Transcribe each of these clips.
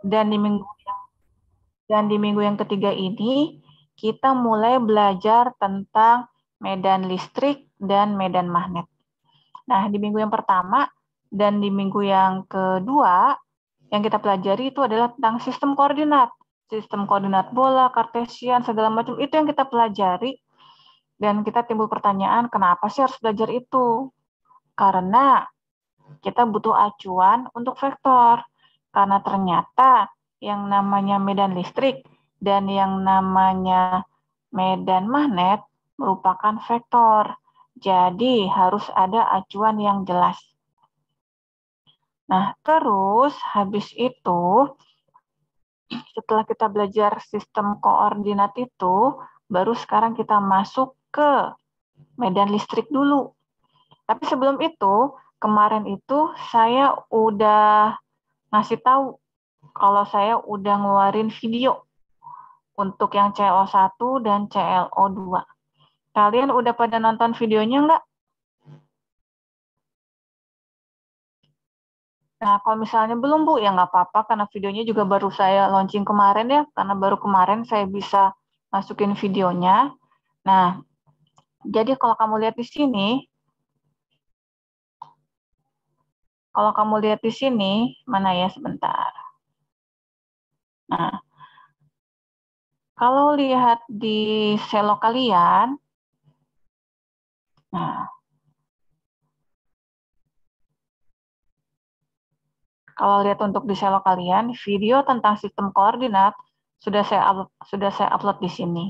Dan di minggu yang ketiga ini kita mulai belajar tentang medan listrik dan medan magnet. Nah, di minggu yang pertama dan di minggu yang kedua yang kita pelajari itu adalah tentang sistem koordinat. Sistem koordinat bola, kartesian, segala macam itu yang kita pelajari. Dan kita timbul pertanyaan, kenapa sih harus belajar itu? Karena kita butuh acuan untuk vektor. Karena ternyata yang namanya medan listrik dan yang namanya medan magnet merupakan vektor. Jadi harus ada acuan yang jelas. Nah, terus habis itu, setelah kita belajar sistem koordinat itu, baru sekarang kita masuk ke medan listrik dulu. Tapi sebelum itu, kemarin itu saya udah ngasih tahu kalau saya udah ngeluarin video untuk yang CLO1 dan CLO2. Kalian udah pada nonton videonya nggak? Nah, kalau misalnya belum, Bu, ya nggak apa-apa, karena videonya juga baru saya launching kemarin ya, karena baru kemarin saya bisa masukin videonya. Nah, jadi kalau kamu lihat di sini, mana ya sebentar. Nah, kalau lihat di selo kalian, nah, kalau lihat untuk di selo kalian, video tentang sistem koordinat sudah saya upload di sini.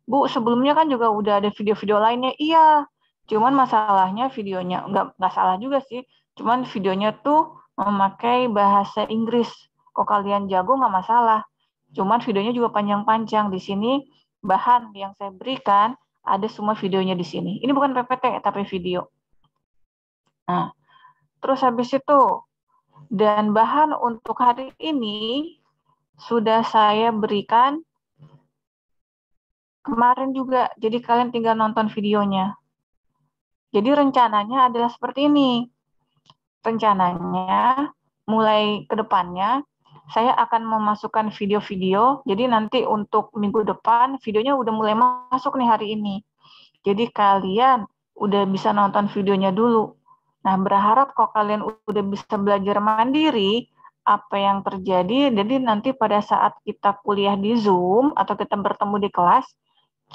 Bu, sebelumnya kan juga udah ada video-video lainnya. Iya, cuman masalahnya videonya nggak salah juga sih. Cuman videonya tuh memakai bahasa Inggris. Kok kalian jago nggak masalah. Cuman videonya juga panjang-panjang. Di sini bahan yang saya berikan ada semua videonya di sini. Ini bukan PPT tapi video. Nah, terus habis itu dan bahan untuk hari ini sudah saya berikan kemarin juga. Jadi kalian tinggal nonton videonya. Jadi rencananya adalah seperti ini. Rencananya mulai ke depannya saya akan memasukkan video-video. Jadi nanti untuk minggu depan videonya udah mulai masuk nih hari ini. Jadi kalian udah bisa nonton videonya dulu. Nah, berharap kalau kalian udah bisa belajar mandiri apa yang terjadi, jadi nanti pada saat kita kuliah di Zoom atau kita bertemu di kelas,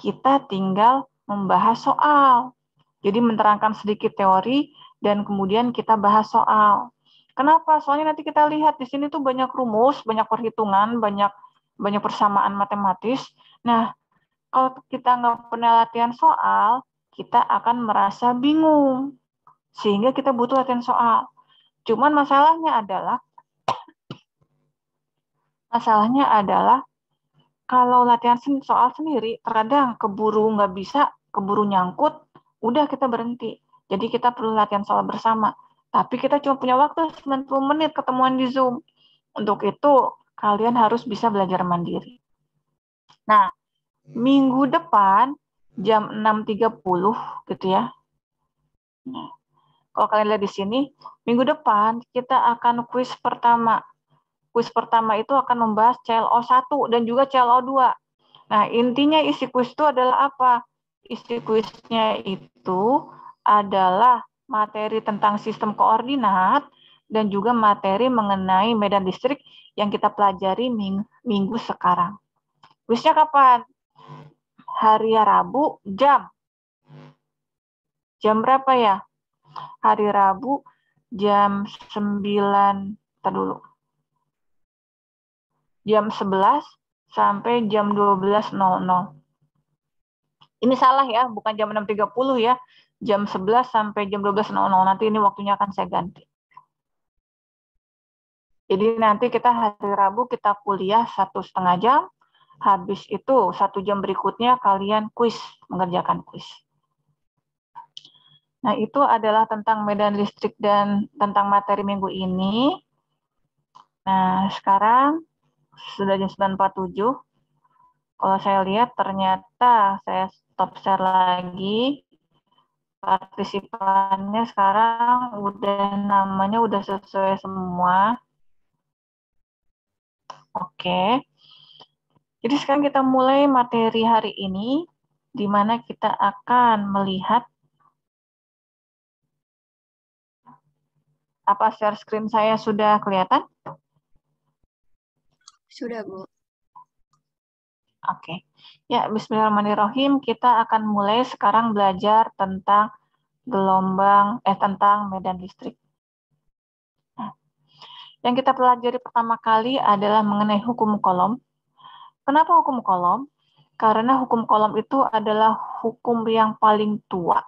kita tinggal membahas soal. Jadi menerangkan sedikit teori dan kemudian kita bahas soal. Kenapa? Soalnya nanti kita lihat di sini tuh banyak rumus, banyak perhitungan, banyak persamaan matematis. Nah, kalau kita nggak pernah latihan soal, kita akan merasa bingung. Sehingga kita butuh latihan soal. Cuman masalahnya adalah kalau latihan soal sendiri, terkadang keburu nggak bisa, keburu nyangkut, udah kita berhenti. Jadi kita perlu latihan soal bersama. Tapi kita cuma punya waktu 90 menit ketemuan di Zoom. Untuk itu, kalian harus bisa belajar mandiri. Nah, minggu depan jam 6.30 gitu ya. Nah, kalau kalian lihat di sini, minggu depan kita akan kuis pertama. Kuis pertama itu akan membahas CLO1 dan juga CLO2. Nah, intinya isi kuis itu adalah apa? Isi kuisnya itu adalah materi tentang sistem koordinat dan juga materi mengenai medan listrik yang kita pelajari minggu sekarang. Kuisnya kapan? Hari Rabu jam berapa ya? Hari Rabu jam 9, dulu. Jam 11 sampai jam 12.00. Ini salah ya, bukan jam 6.30 ya. Jam 11 sampai jam 12.00. Nanti ini waktunya akan saya ganti. Jadi nanti kita hari Rabu kita kuliah 1,5 jam. Habis itu 1 jam berikutnya kalian kuis, mengerjakan kuis. Nah, itu adalah tentang medan listrik dan tentang materi minggu ini. Nah, sekarang sudah jam 9.47. Kalau saya lihat ternyata saya stop share lagi. Partisipannya sekarang namanya udah sesuai semua. Oke. Jadi sekarang kita mulai materi hari ini, di mana kita akan melihat apa share screen saya sudah kelihatan? Sudah, Bu. Oke. Ya, bismillahirrahmanirrahim. Kita akan mulai sekarang belajar tentang tentang medan listrik. Nah, yang kita pelajari pertama kali adalah mengenai hukum Coulomb. Kenapa hukum Coulomb? Karena hukum Coulomb itu adalah hukum yang paling tua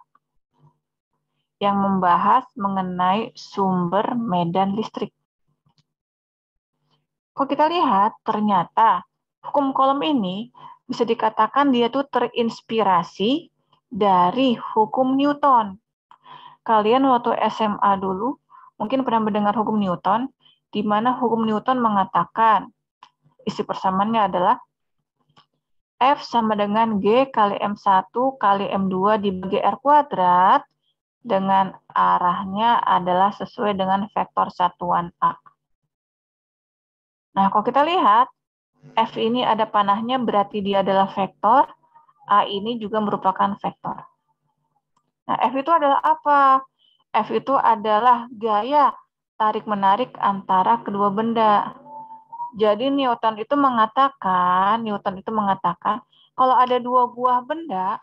yang membahas mengenai sumber medan listrik. Kalau kita lihat, ternyata hukum Coulomb ini bisa dikatakan dia tuh terinspirasi dari hukum Newton. Kalian waktu SMA dulu mungkin pernah mendengar hukum Newton, di mana hukum Newton mengatakan isi persamaannya adalah F sama dengan G kali M1 kali M2 dibagi R kuadrat dengan arahnya adalah sesuai dengan vektor satuan A. Nah, kalau kita lihat, F ini ada panahnya berarti dia adalah vektor, A ini juga merupakan vektor. Nah, F itu adalah apa? F itu adalah gaya tarik-menarik antara kedua benda. Jadi Newton itu mengatakan, kalau ada dua buah benda,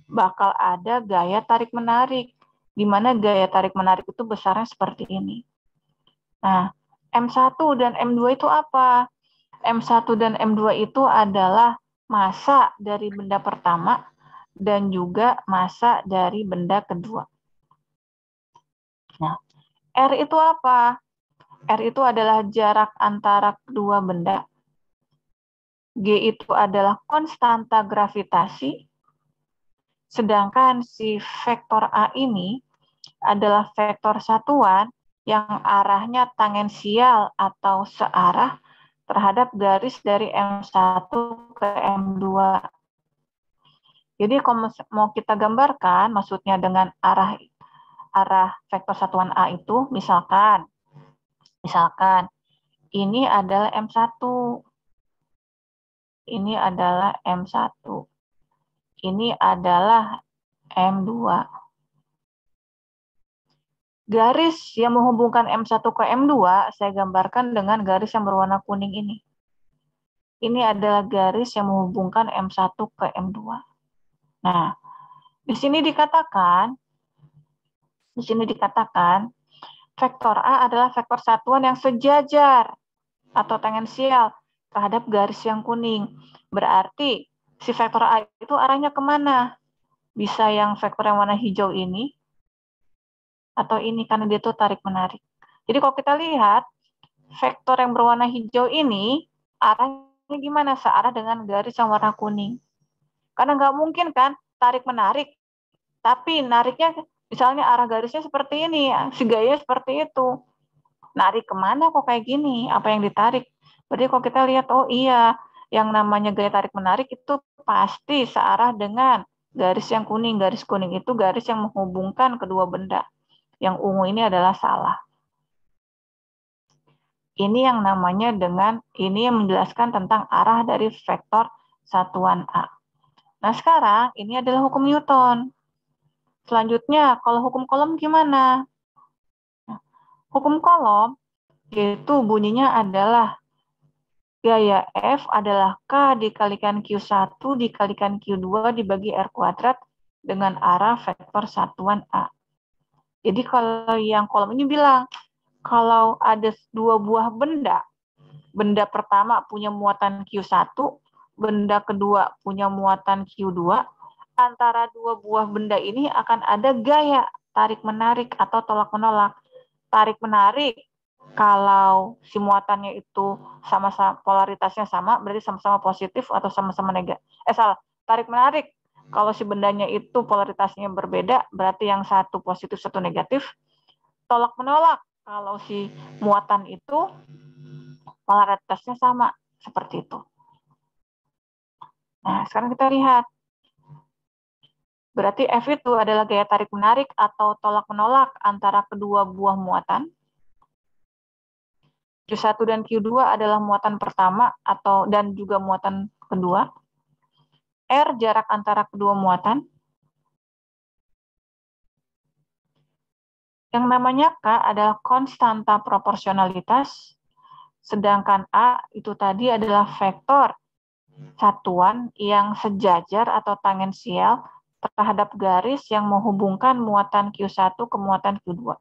bakal ada gaya tarik-menarik, di mana gaya tarik-menarik itu besarnya seperti ini. Nah, M1 dan M2 itu apa? M1 dan M2 itu adalah massa dari benda pertama dan juga massa dari benda kedua. Nah, R itu apa? R itu adalah jarak antara kedua benda. G itu adalah konstanta gravitasi. Sedangkan si vektor A ini adalah vektor satuan yang arahnya tangensial atau searah terhadap garis dari M1 ke M2. Jadi kalau mau kita gambarkan, maksudnya dengan arah vektor satuan A itu, misalkan ini adalah M1, ini adalah M1, ini adalah M2. Garis yang menghubungkan M1 ke M2 saya gambarkan dengan garis yang berwarna kuning ini. Ini adalah garis yang menghubungkan M1 ke M2. Nah, di sini dikatakan vektor A adalah vektor satuan yang sejajar atau tangensial terhadap garis yang kuning. Berarti si vektor A itu arahnya kemana? Bisa yang vektor yang warna hijau ini, atau ini karena dia tuh tarik-menarik. Jadi kalau kita lihat, vektor yang berwarna hijau ini arahnya gimana? Searah dengan garis yang warna kuning. Karena nggak mungkin kan tarik-menarik, tapi nariknya misalnya arah garisnya seperti ini, si gaya seperti itu. Narik kemana kok kayak gini? Apa yang ditarik? Berarti kalau kita lihat, oh iya, yang namanya gaya tarik-menarik itu pasti searah dengan garis yang kuning. Garis kuning itu garis yang menghubungkan kedua benda. Yang ungu ini adalah salah. Ini yang namanya ini yang menjelaskan tentang arah dari vektor satuan A. Nah, sekarang ini adalah hukum Newton. Selanjutnya, kalau hukum Coulomb gimana? Hukum Coulomb yaitu bunyinya adalah gaya F adalah K dikalikan Q1 dikalikan Q2 dibagi R kuadrat dengan arah vektor satuan A. Jadi kalau yang Coulomb ini bilang, kalau ada dua buah benda, benda pertama punya muatan Q1, benda kedua punya muatan Q2, antara dua buah benda ini akan ada gaya tarik-menarik atau tolak-menolak. Tarik-menarik, kalau si muatannya itu sama-sama polaritasnya sama, berarti sama-sama positif atau sama-sama negatif. Tarik-menarik, kalau si bendanya itu polaritasnya berbeda, berarti yang satu positif, satu negatif. Tolak-menolak, kalau si muatan itu polaritasnya sama, seperti itu. Nah, sekarang kita lihat. Berarti F itu adalah gaya tarik-menarik atau tolak-menolak antara kedua buah muatan. Q1 dan Q2 adalah muatan pertama dan juga muatan kedua. R jarak antara kedua muatan. Yang namanya K adalah konstanta proporsionalitas, sedangkan A itu tadi adalah vektor satuan yang sejajar atau tangensial terhadap garis yang menghubungkan muatan Q1 ke muatan Q2.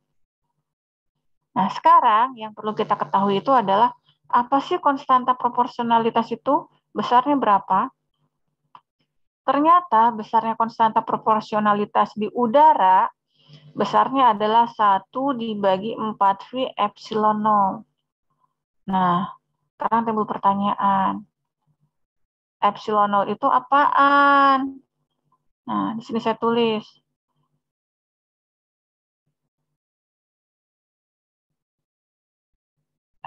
Nah, sekarang yang perlu kita ketahui itu adalah apa sih konstanta proporsionalitas itu? Besarnya berapa? Ternyata besarnya konstanta proporsionalitas di udara besarnya adalah 1 dibagi 4V epsilon 0. Nah, sekarang timbul pertanyaan. Epsilon 0 itu apaan? Nah, di sini saya tulis.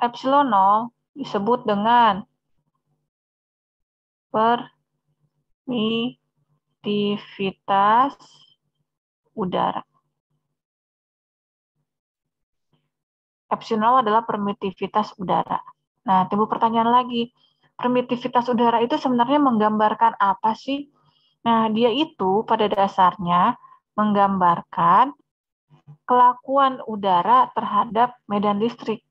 Epsilon 0 disebut dengan permitivitas udara. Epsilon adalah permitivitas udara. Nah, timbul pertanyaan lagi. Permitivitas udara itu sebenarnya menggambarkan apa sih? Nah, dia itu pada dasarnya menggambarkan kelakuan udara terhadap medan listrik.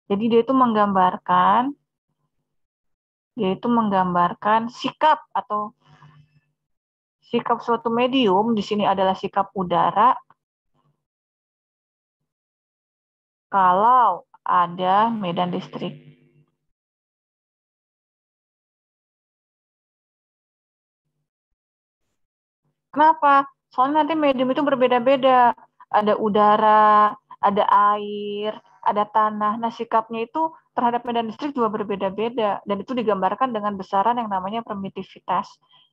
Jadi dia itu menggambarkan sikap atau sikap suatu medium, di sini adalah sikap udara, kalau ada medan listrik. Kenapa? Soalnya nanti medium itu berbeda-beda. Ada udara, ada air, ada tanah. Nah, sikapnya itu terhadap medan listrik juga berbeda-beda. Dan itu digambarkan dengan besaran yang namanya permitivitas.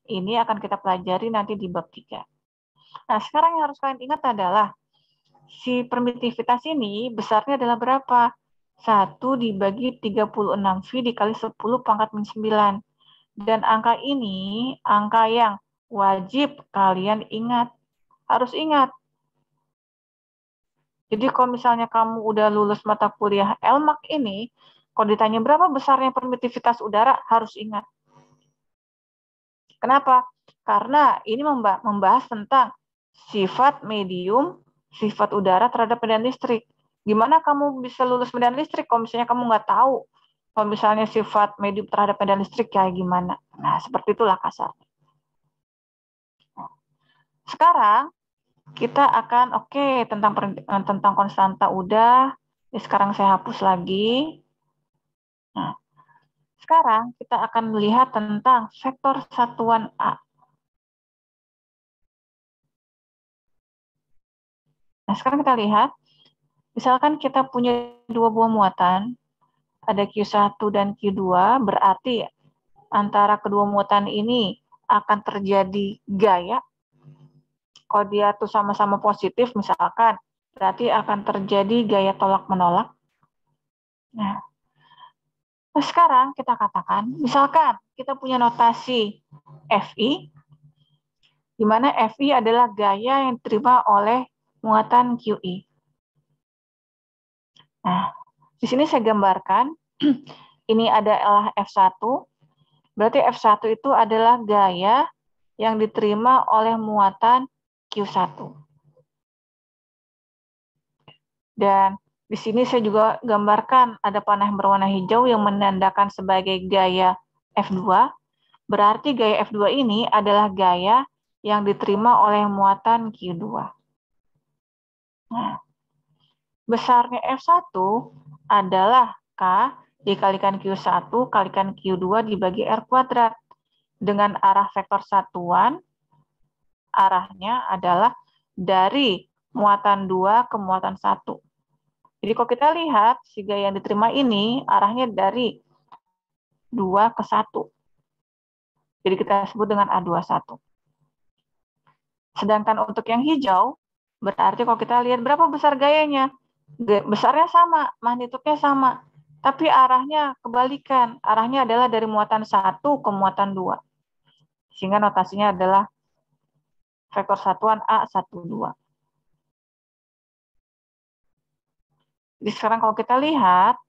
Ini akan kita pelajari nanti di bab 3. Nah, sekarang yang harus kalian ingat adalah si permitivitas ini besarnya adalah berapa? 1 dibagi 36V dikali 10 pangkat min 9. Dan angka ini angka yang wajib kalian ingat. Harus ingat. Jadi kalau misalnya kamu udah lulus mata kuliah LMAC ini, kalau ditanya berapa besarnya permitivitas udara, harus ingat. Kenapa? Karena ini membahas tentang sifat medium, sifat udara terhadap medan listrik. Gimana kamu bisa lulus medan listrik kalau misalnya kamu nggak tahu kalau misalnya sifat medium terhadap medan listrik kayak gimana? Nah, seperti itulah kasarnya. Sekarang kita akan tentang konstanta udah. Sekarang saya hapus lagi. Nah, sekarang kita akan melihat tentang vektor satuan A. Nah, sekarang kita lihat, misalkan kita punya dua buah muatan, ada Q1 dan Q2, berarti antara kedua muatan ini akan terjadi gaya. Kalau dia tuh sama-sama positif, misalkan, berarti akan terjadi gaya tolak-menolak. Nah, sekarang kita katakan, misalkan kita punya notasi Fi, di mana Fi adalah gaya yang diterima oleh muatan Qi. Nah, di sini saya gambarkan, ini adalah F1, berarti F1 itu adalah gaya yang diterima oleh muatan Q1. Dan di sini saya juga gambarkan ada panah yang berwarna hijau yang menandakan sebagai gaya F2, berarti gaya F2 ini adalah gaya yang diterima oleh muatan Q2. Nah, besarnya F1 adalah K dikalikan Q1 kalikan Q2 dibagi R kuadrat. Dengan arah vektor satuan, arahnya adalah dari muatan 2 ke muatan 1. Jadi kalau kita lihat, si gaya yang diterima ini arahnya dari 2 ke 1. Jadi kita sebut dengan A21. Sedangkan untuk yang hijau, berarti kalau kita lihat berapa besar gayanya, besarnya sama, magnitudenya sama, tapi arahnya kebalikan. Arahnya adalah dari muatan 1 ke muatan 2. Sehingga notasinya adalah vektor satuan A12. Jadi sekarang kalau kita lihat,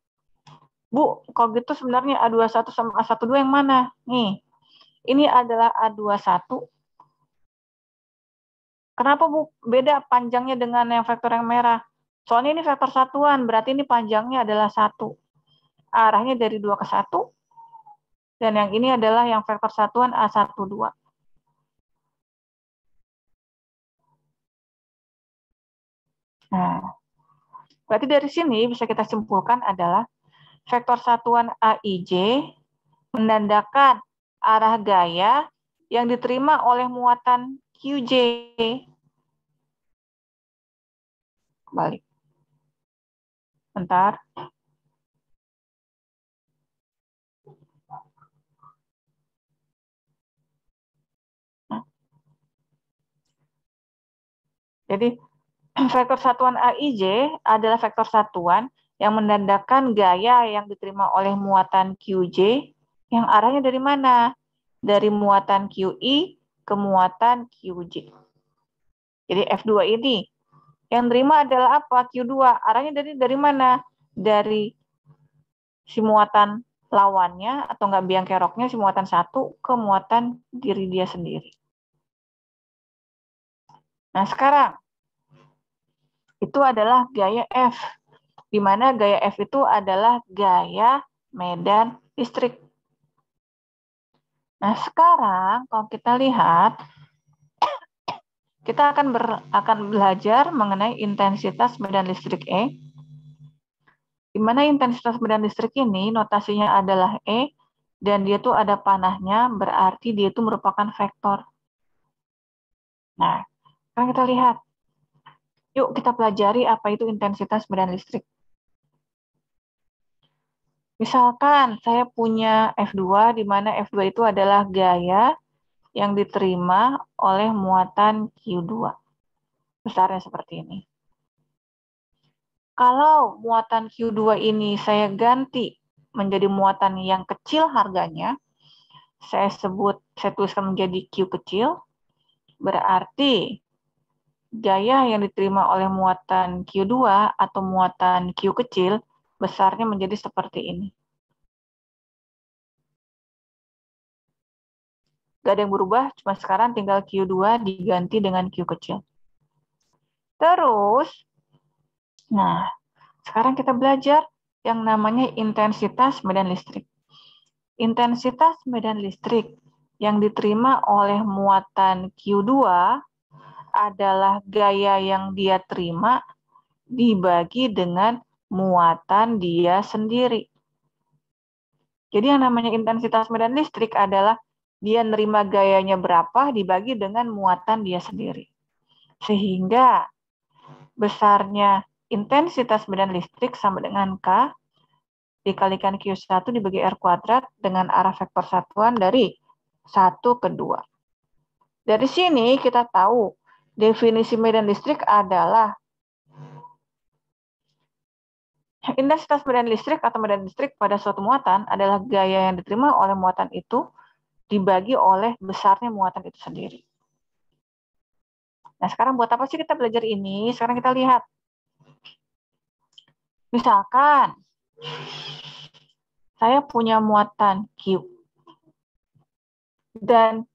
Bu, kalau gitu sebenarnya A21 sama A12 yang mana? Nih, ini adalah A21. Kenapa, Bu, beda panjangnya dengan yang vektor yang merah? Soalnya ini vektor satuan, berarti ini panjangnya adalah 1. Arahnya dari 2 ke 1. Dan yang ini adalah yang vektor satuan A12. Nah, berarti dari sini bisa kita simpulkan adalah vektor satuan AIJ menandakan arah gaya yang diterima oleh muatan QJ. Balik. Bentar. Jadi vektor satuan AIJ adalah vektor satuan yang menandakan gaya yang diterima oleh muatan QJ yang arahnya dari mana? Dari muatan QI ke muatan QJ. Jadi F2 ini yang terima adalah apa? Q2. Arahnya dari mana? Dari si muatan lawannya atau enggak biang keroknya si muatan 1 ke muatan diri dia sendiri. Nah, sekarang itu adalah gaya F, di mana gaya F itu adalah gaya medan listrik. Nah, sekarang kalau kita lihat, kita akan belajar mengenai intensitas medan listrik E, di mana intensitas medan listrik ini notasinya adalah E, dan dia tuh ada panahnya, berarti dia itu merupakan vektor. Nah, sekarang kita lihat. Yuk kita pelajari apa itu intensitas medan listrik. Misalkan saya punya F2, di mana F2 itu adalah gaya yang diterima oleh muatan Q2. Besarnya seperti ini. Kalau muatan Q2 ini saya ganti menjadi muatan yang kecil harganya, saya tuliskan menjadi Q kecil, berarti gaya yang diterima oleh muatan Q2 atau muatan Q kecil besarnya menjadi seperti ini. Gak ada yang berubah, cuma sekarang tinggal Q2 diganti dengan Q kecil. Terus, nah, sekarang kita belajar yang namanya intensitas medan listrik. Intensitas medan listrik yang diterima oleh muatan Q2 adalah gaya yang dia terima dibagi dengan muatan dia sendiri. Jadi yang namanya intensitas medan listrik adalah dia nerima gayanya berapa dibagi dengan muatan dia sendiri. Sehingga besarnya intensitas medan listrik sama dengan K dikalikan Q1 dibagi R kuadrat dengan arah vektor satuan dari 1 ke 2. Dari sini kita tahu definisi medan listrik adalah intensitas medan listrik atau medan listrik pada suatu muatan adalah gaya yang diterima oleh muatan itu dibagi oleh besarnya muatan itu sendiri. Nah, sekarang buat apa sih kita belajar ini? Sekarang kita lihat. Misalkan saya punya muatan Q. Dan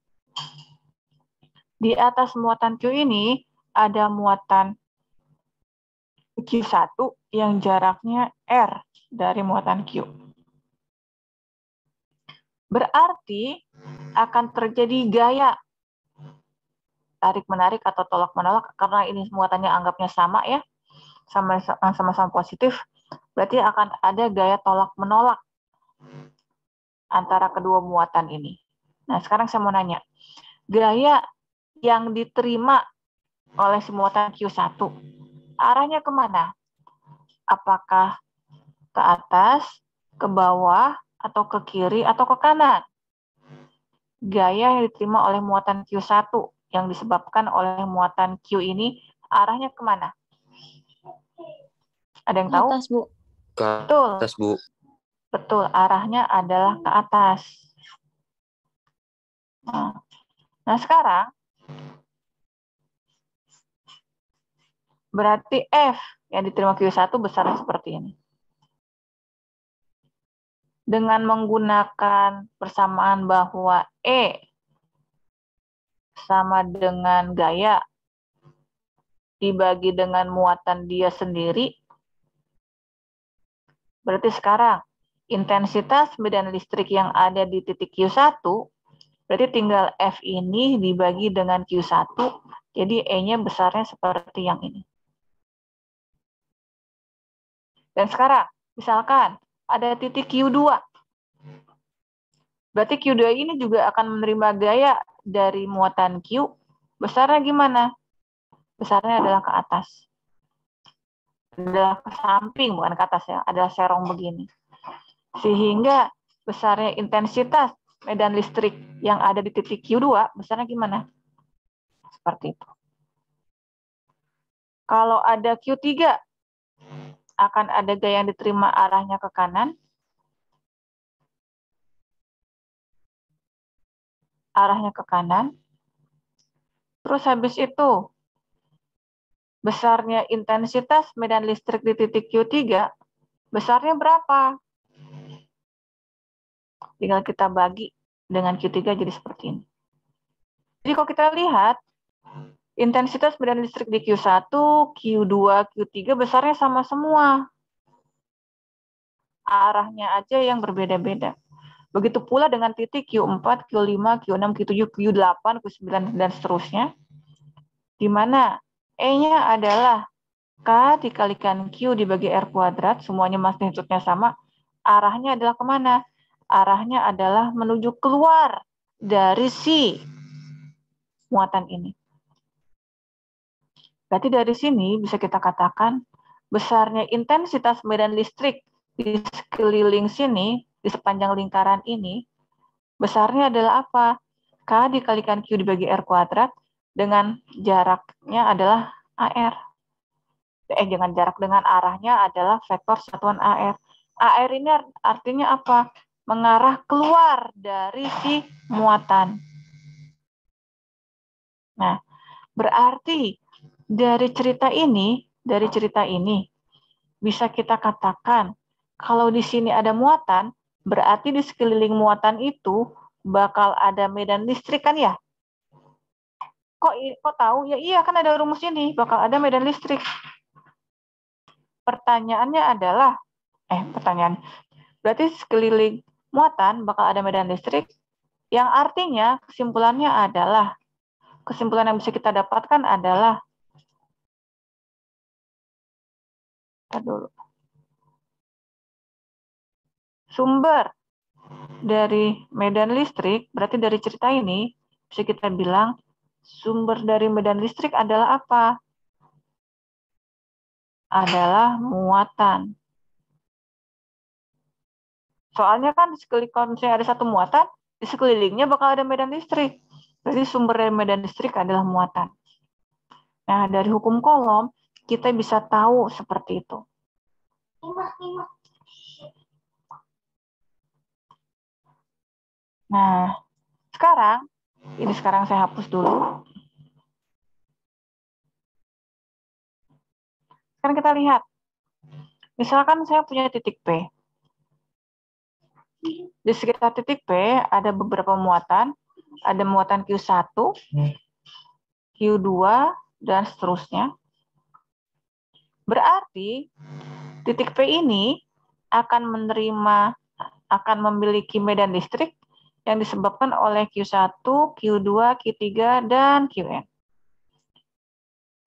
di atas muatan Q ini ada muatan Q1 yang jaraknya R dari muatan Q. Berarti akan terjadi gaya tarik-menarik atau tolak-menolak karena ini muatannya anggapnya sama ya, sama-sama positif, berarti akan ada gaya tolak-menolak antara kedua muatan ini. Nah, sekarang saya mau nanya, gaya yang diterima oleh si muatan Q1, arahnya kemana? Apakah ke atas, ke bawah, atau ke kiri, atau ke kanan? Gaya yang diterima oleh muatan Q1 yang disebabkan oleh muatan Q ini arahnya kemana? Ada yang tahu? Atas, Bu. Ke Betul. atas, Bu. Betul, arahnya adalah ke atas. Nah, sekarang berarti F yang diterima Q1 besarnya seperti ini. Dengan menggunakan persamaan bahwa E sama dengan gaya dibagi dengan muatan dia sendiri, berarti sekarang intensitas medan listrik yang ada di titik Q1, berarti tinggal F ini dibagi dengan Q1, jadi E-nya besarnya seperti yang ini. Dan sekarang, misalkan ada titik Q2. Berarti Q2 ini juga akan menerima gaya dari muatan Q. Besarnya gimana? Besarnya adalah ke atas. Adalah ke samping, bukan ke atas ya. Adalah serong begini. Sehingga besarnya intensitas medan listrik yang ada di titik Q2, besarnya gimana? Seperti itu. Kalau ada Q3, akan ada gaya yang diterima arahnya ke kanan, arahnya ke kanan. Terus habis itu, besarnya intensitas medan listrik di titik Q3, besarnya berapa? Tinggal kita bagi dengan Q3 jadi seperti ini. Jadi kalau kita lihat, intensitas medan listrik di Q1, Q2, Q3 besarnya sama semua. Arahnya aja yang berbeda-beda. Begitu pula dengan titik Q4, Q5, Q6, Q7, Q8, Q9, dan seterusnya. Di mana E-nya adalah K dikalikan Q dibagi R kuadrat, semuanya magnitudnya sama. Arahnya adalah kemana? Arahnya adalah menuju keluar dari si muatan ini. Berarti dari sini bisa kita katakan besarnya intensitas medan listrik di sekeliling sini, di sepanjang lingkaran ini, besarnya adalah apa? K dikalikan Q dibagi R kuadrat dengan jaraknya adalah AR. Dengan jarak dengan arahnya adalah vektor satuan AR. AR ini artinya apa? Mengarah keluar dari si muatan. Nah, berarti dari cerita ini bisa kita katakan kalau di sini ada muatan, berarti di sekeliling muatan itu bakal ada medan listrik kan ya? Kok tahu? Ya iya kan ada rumus ini, bakal ada medan listrik. Pertanyaannya adalah, berarti sekeliling muatan bakal ada medan listrik, yang artinya kesimpulan yang bisa kita dapatkan adalah, sumber dari medan listrik, berarti dari cerita ini bisa kita bilang sumber dari medan listrik adalah apa? Adalah muatan. Soalnya kan kalau misalnya ada satu muatan, di sekelilingnya bakal ada medan listrik. Berarti sumber dari medan listrik adalah muatan. Nah, dari hukum Coulomb, kita bisa tahu seperti itu. Nah, sekarang saya hapus dulu. Sekarang kita lihat. Misalkan saya punya titik P. Di sekitar titik P ada beberapa muatan. Ada muatan Q1, Q2, dan seterusnya. Berarti titik P ini akan memiliki medan listrik yang disebabkan oleh Q1, Q2, Q3, dan Qn.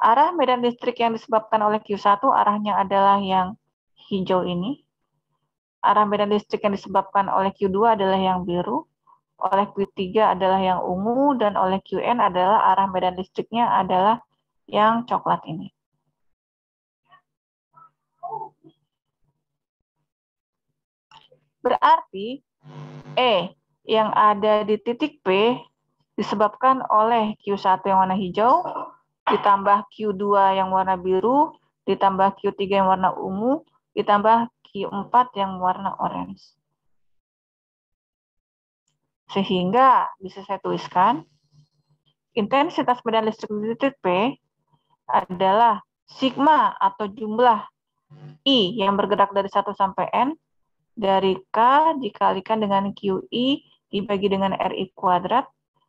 Arah medan listrik yang disebabkan oleh Q1 arahnya adalah yang hijau ini. Arah medan listrik yang disebabkan oleh Q2 adalah yang biru. Oleh Q3 adalah yang ungu, dan oleh Qn adalah arah medan listriknya adalah yang coklat ini. Berarti E yang ada di titik P disebabkan oleh Q1 yang warna hijau, ditambah Q2 yang warna biru, ditambah Q3 yang warna ungu, ditambah Q4 yang warna orange. Sehingga bisa saya tuliskan, intensitas medan listrik di titik P adalah sigma atau jumlah I yang bergerak dari 1 sampai N dari K dikalikan dengan QI dibagi dengan RI kuadrat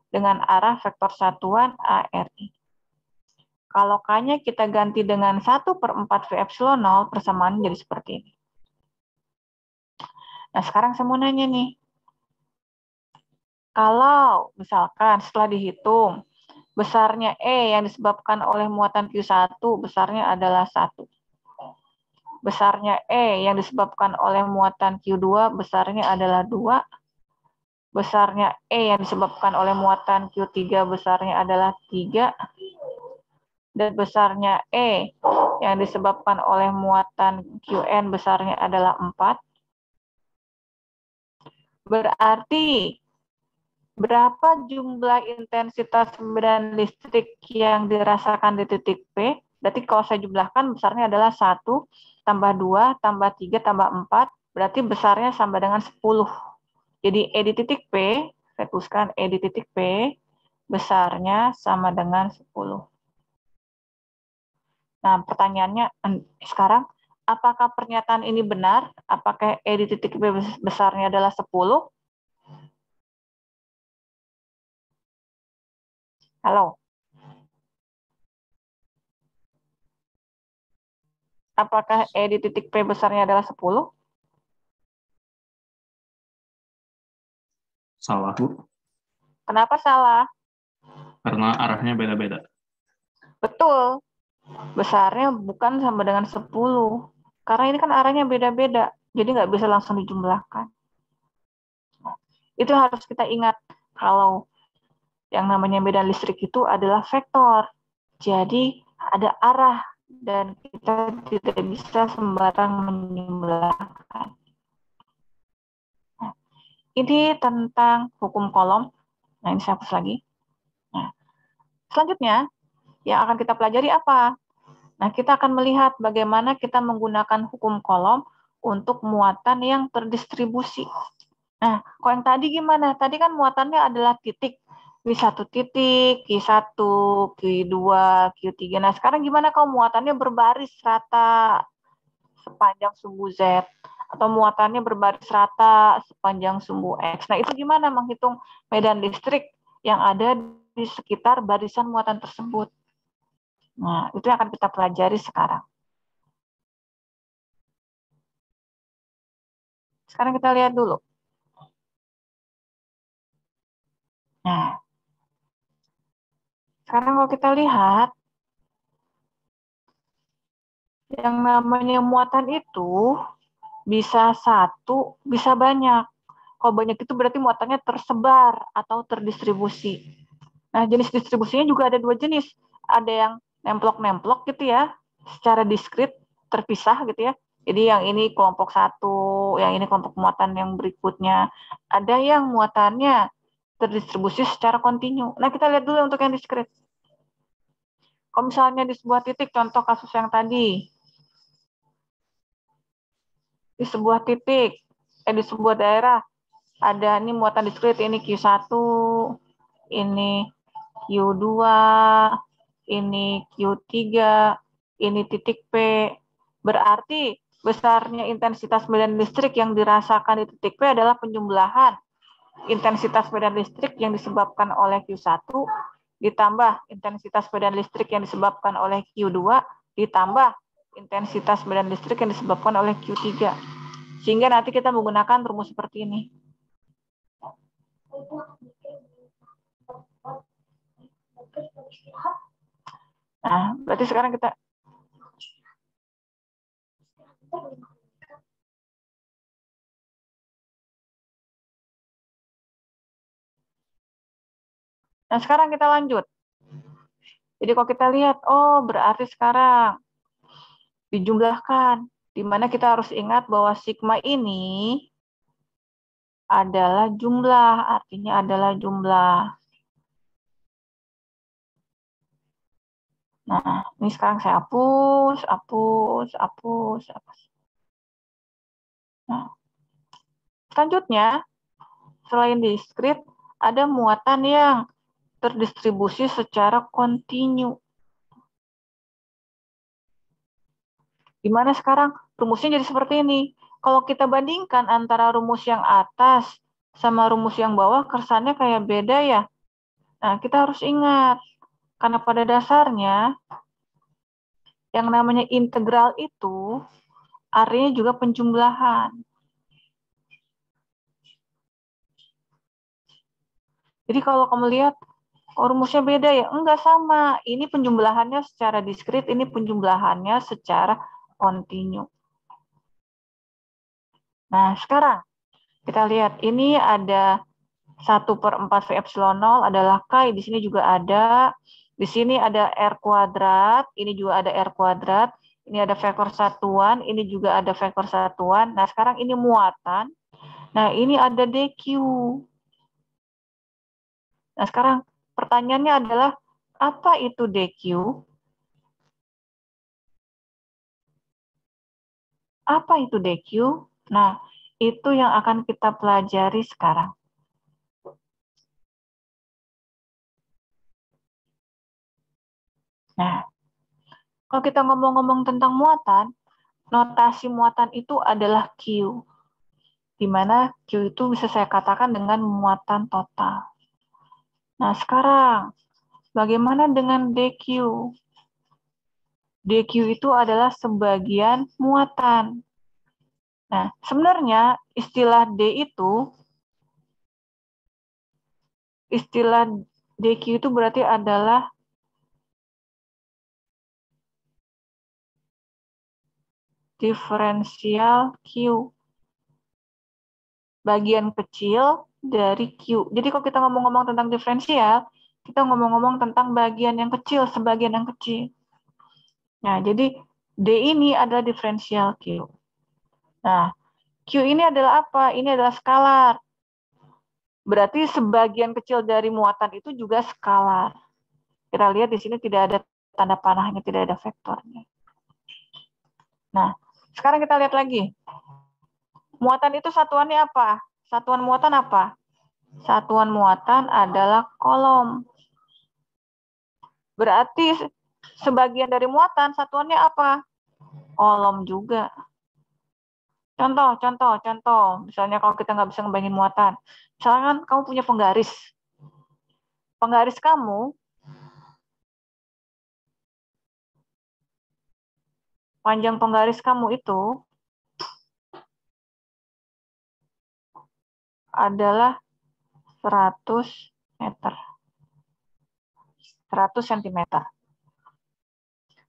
dengan arah vektor satuan ARI. Kalau K-nya kita ganti dengan 1/4 V epsilon 0, persamaan jadi seperti ini. Nah, sekarang saya mau nanya nih. Kalau misalkan setelah dihitung, besarnya E yang disebabkan oleh muatan Q1 besarnya adalah 1. Besarnya E yang disebabkan oleh muatan Q2 besarnya adalah 2. Besarnya E yang disebabkan oleh muatan Q3 besarnya adalah 3. Dan besarnya E yang disebabkan oleh muatan Qn besarnya adalah 4. Berarti berapa jumlah intensitas medan listrik yang dirasakan di titik P? Berarti kalau saya jumlahkan besarnya adalah 1, tambah 2, tambah 3, tambah 4. Berarti besarnya sama dengan 10. Jadi E di titik P, saya tuliskan E di titik P, besarnya sama dengan 10. Nah, pertanyaannya sekarang, apakah pernyataan ini benar? Apakah E di titik P besarnya adalah 10? Halo? Apakah E di titik P besarnya adalah 10? Salah, Bu. Kenapa salah? Karena arahnya beda-beda. Betul. Besarnya bukan sama dengan 10. Karena ini kan arahnya beda-beda. Jadi nggak bisa langsung dijumlahkan. Itu harus kita ingat kalau yang namanya medan listrik itu adalah vektor. Jadi ada arah dan kita tidak bisa sembarang menjumlahkan. Nah, ini tentang hukum kolom. Nah, ini saya hapus lagi. Nah, selanjutnya yang akan kita pelajari apa? Nah, kita akan melihat bagaimana kita menggunakan hukum kolom untuk muatan yang terdistribusi. Nah, kalau yang tadi gimana? Tadi kan muatannya adalah titik. Q1 titik, Q1, Q2, Q3. Nah, sekarang gimana kalau muatannya berbaris rata sepanjang sumbu Z? Atau muatannya berbaris rata sepanjang sumbu X. Nah, itu gimana menghitung medan listrik yang ada di sekitar barisan muatan tersebut? Nah, itu yang akan kita pelajari sekarang. Sekarang kita lihat dulu. Nah, sekarang kalau kita lihat, yang namanya muatan itu bisa satu, bisa banyak. Kalau banyak itu berarti muatannya tersebar atau terdistribusi. Nah, jenis distribusinya juga ada dua jenis. Ada yang nemplok-nemplok gitu ya, secara diskrit, terpisah gitu ya. Jadi yang ini kelompok satu, yang ini kelompok muatan yang berikutnya. Ada yang muatannya terdistribusi secara kontinu. Nah, kita lihat dulu untuk yang diskrit. Kalau misalnya di sebuah titik, contoh kasus yang tadi, di sebuah titik, di sebuah daerah, ada ini muatan diskrit, ini Q1, ini Q2, ini Q3, ini titik P. Berarti besarnya intensitas medan listrik yang dirasakan di titik P adalah penjumlahan intensitas medan listrik yang disebabkan oleh Q1 ditambah intensitas medan listrik yang disebabkan oleh Q2 ditambah intensitas medan listrik yang disebabkan oleh Q3. Sehingga nanti kita menggunakan rumus seperti ini. Nah, berarti sekarang kita Nah, sekarang kita lanjut. Jadi kalau kita lihat, oh berarti sekarang dijumlahkan, di mana kita harus ingat bahwa sigma ini adalah jumlah, artinya adalah jumlah. Nah, ini sekarang saya hapus, hapus, hapus, hapus. Nah, selanjutnya, selain diskrit, ada muatan yang terdistribusi secara kontinu. Dimana sekarang rumusnya jadi seperti ini. Kalau kita bandingkan antara rumus yang atas sama rumus yang bawah, kesannya kayak beda ya. Nah, kita harus ingat, karena pada dasarnya yang namanya integral itu artinya juga penjumlahan. Jadi kalau kamu lihat, oh, rumusnya beda ya? Enggak, sama. Ini penjumlahannya secara diskrit, ini penjumlahannya secara kontinu. Nah, sekarang kita lihat, ini ada 1/4 V epsilon 0 adalah K, di sini juga ada. Di sini ada R kuadrat, ini juga ada R kuadrat. Ini ada vektor satuan, ini juga ada vektor satuan. Nah, sekarang ini muatan. Nah, ini ada DQ. Nah, sekarang pertanyaannya adalah, apa itu DQ? Apa itu DQ? Nah, itu yang akan kita pelajari sekarang. Nah, kalau kita ngomong-ngomong tentang muatan, notasi muatan itu adalah Q, di mana Q itu bisa saya katakan dengan muatan total. Nah, sekarang bagaimana dengan DQ? DQ itu adalah sebagian muatan. Nah, sebenarnya istilah DQ itu berarti adalah diferensial Q. Bagian kecil dari Q. Jadi kalau kita ngomong-ngomong tentang diferensial, kita ngomong-ngomong tentang bagian yang kecil, sebagian yang kecil. Nah, jadi D ini adalah diferensial Q. Nah, Q ini adalah apa? Ini adalah skalar. Berarti sebagian kecil dari muatan itu juga skalar. Kita lihat di sini tidak ada tanda panahnya, tidak ada vektornya. Nah, sekarang kita lihat lagi. Muatan itu satuannya apa? Satuan muatan apa? Satuan muatan adalah kolom. Berarti sebagian dari muatan satuannya apa? Kolom juga. Contoh. Misalnya kalau kita nggak bisa ngebandingin muatan. Misalkan kamu punya penggaris. Penggaris kamu, panjang penggaris kamu itu adalah 100 meter. 100 cm.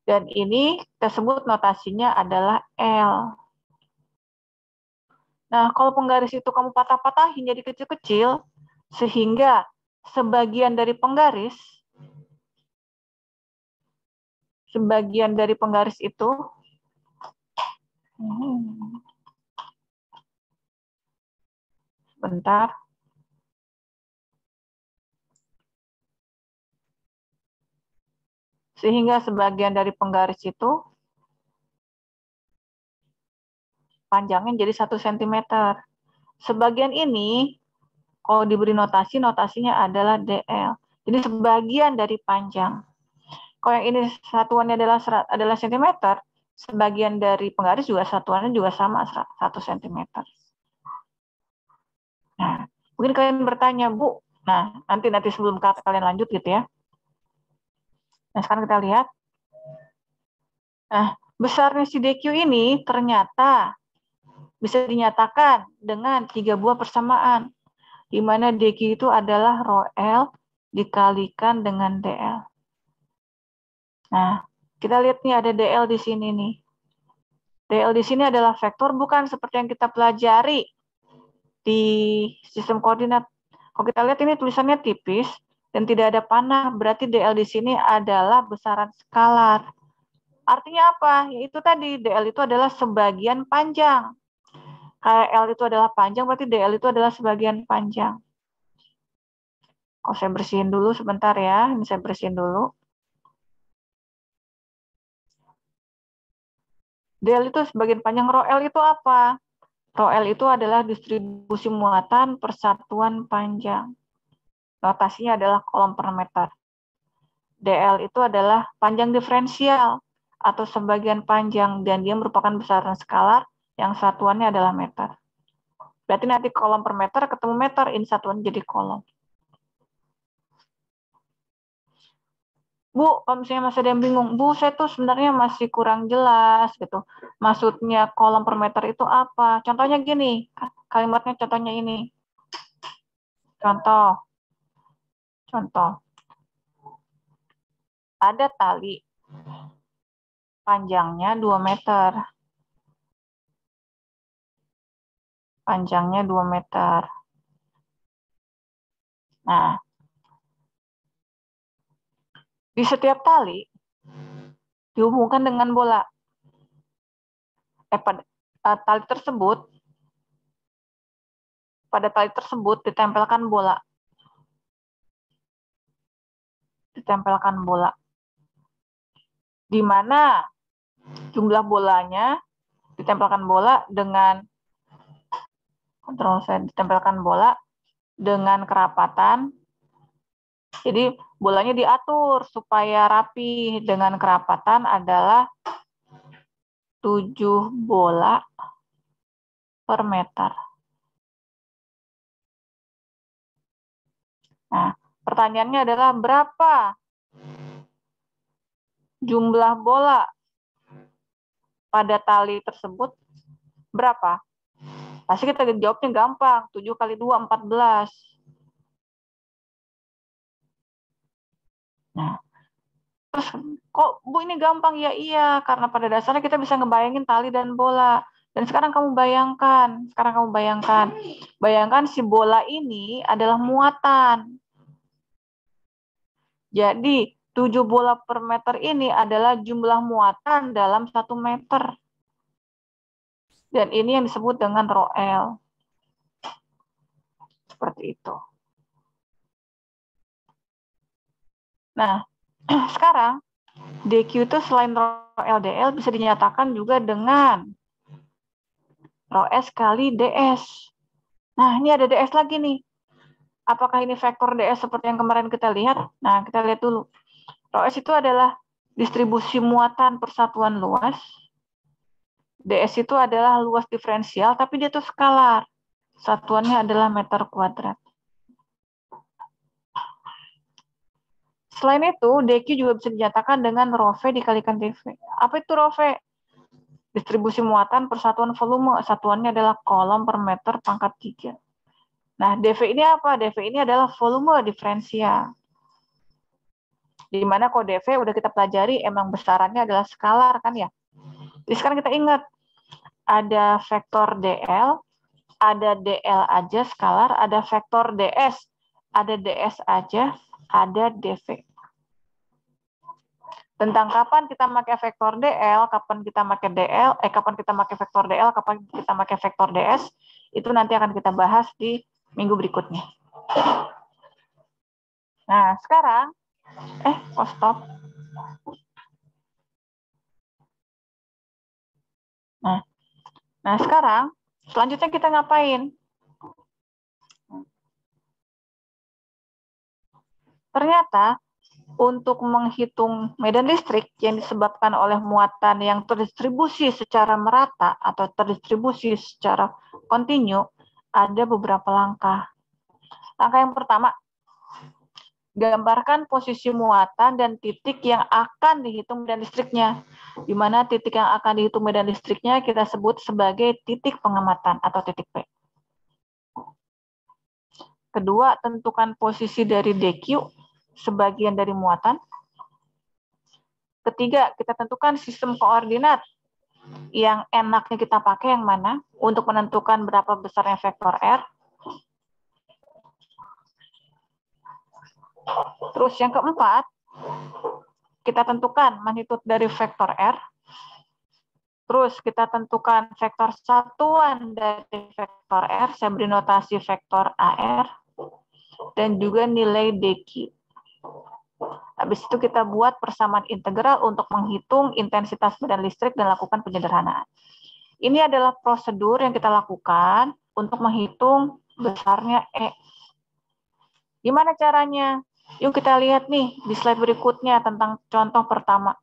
Dan ini kita sebut notasinya adalah L. Nah, kalau penggaris itu kamu patah-patahin jadi kecil-kecil, sehingga sebagian dari penggaris itu bentar. Sehingga sebagian dari penggaris itu panjangnya jadi 1 cm. Sebagian ini kalau diberi notasi, notasinya adalah DL. Jadi sebagian dari panjang. Kalau yang ini satuannya adalah cm, sebagian dari penggaris juga satuannya juga sama 1 cm. Nah, mungkin kalian bertanya, Bu, nah nanti sebelum kalian lanjut gitu ya. Nah, sekarang kita lihat. Nah, besarnya si DQ ini ternyata bisa dinyatakan dengan 3 buah persamaan, di mana DQ itu adalah rho L dikalikan dengan DL. Nah, kita lihat nih ada DL di sini nih. DL di sini adalah vektor, bukan seperti yang kita pelajari di sistem koordinat. Kalau kita lihat ini tulisannya tipis dan tidak ada panah, berarti DL di sini adalah besaran skalar. Artinya apa? Yaitu tadi DL itu adalah sebagian panjang. L itu adalah panjang, berarti DL itu adalah sebagian panjang. Oh, saya bersihin dulu sebentar ya. Ini saya bersihin dulu. DL itu sebagian panjang. Rho L itu apa? Rho L itu adalah distribusi muatan persatuan panjang. Notasinya adalah kolom per meter. DL itu adalah panjang diferensial. atau sebagian panjang dan dia merupakan besaran skalar yang satuannya adalah meter. Berarti nanti kolom per meter ketemu meter, ini satuan jadi kolom. Bu, kalau misalnya masih ada yang bingung, Bu, saya tuh sebenarnya masih kurang jelas gitu. Maksudnya kolom per meter itu apa? Contohnya gini, kalimatnya contohnya ini. Contoh. Ada tali panjangnya 2 meter. Panjangnya 2 meter. Nah, di setiap tali dihubungkan dengan bola. Pada tali tersebut ditempelkan bola. Di mana jumlah bolanya ditempelkan bola dengan ditempelkan bola dengan kerapatan. Jadi bolanya diatur supaya rapi dengan kerapatan adalah 7 bola per meter. Nah, pertanyaannya adalah berapa jumlah bola pada tali tersebut? Berapa? Pasti kita jawabnya gampang, 7 kali 2, 14. Nah, terus kok Bu ini gampang? Ya iya, karena pada dasarnya kita bisa ngebayangin tali dan bola. Dan sekarang kamu bayangkan, si bola ini adalah muatan. Jadi 7 bola per meter ini adalah jumlah muatan dalam 1 meter. Dan ini yang disebut dengan rho L. Seperti itu. Nah, sekarang DQ itu selain rho LDL bisa dinyatakan juga dengan rho S kali DS. Nah, ini ada DS lagi nih. Apakah ini vektor DS seperti yang kemarin kita lihat? Nah, kita lihat dulu. Rho S itu adalah distribusi muatan persatuan luas. DS itu adalah luas diferensial, tapi dia itu skalar. Satuannya adalah meter kuadrat. Selain itu, DQ juga bisa dinyatakan dengan rho V dikalikan dV. Apa itu rho V? Distribusi muatan persatuan volume. Satuannya adalah kolom per meter pangkat 3. Nah, dV ini apa? dV ini adalah volume diferensial. Di mana kalau dV udah kita pelajari emang besarannya adalah skalar kan ya. Jadi sekarang kita ingat ada vektor dl, ada dl aja skalar, ada vektor ds, ada ds aja, ada dv. Tentang kapan kita pakai vektor dl, kapan kita pakai dl, kapan kita pakai vektor dl, kapan kita pakai vektor ds, itu nanti akan kita bahas di minggu berikutnya. Nah, sekarang stop. Nah, sekarang selanjutnya kita ngapain? Ternyata untuk menghitung medan listrik yang disebabkan oleh muatan yang terdistribusi secara merata atau terdistribusi secara kontinu, ada beberapa langkah. Langkah yang pertama, gambarkan posisi muatan dan titik yang akan dihitung medan listriknya. Di mana titik yang akan dihitung medan listriknya kita sebut sebagai titik pengamatan atau titik P. Kedua, tentukan posisi dari DQ sebagian dari muatan. Ketiga, kita tentukan sistem koordinat yang enaknya kita pakai yang mana untuk menentukan berapa besarnya vektor R. Terus yang keempat, kita tentukan magnitude dari vektor R. Terus kita tentukan vektor satuan dari vektor R, saya beri notasi vektor AR, dan juga nilai DQ. Habis itu kita buat persamaan integral untuk menghitung intensitas medan listrik dan lakukan penyederhanaan. Ini adalah prosedur yang kita lakukan untuk menghitung besarnya E. Gimana caranya? Yuk kita lihat nih di slide berikutnya tentang contoh pertama.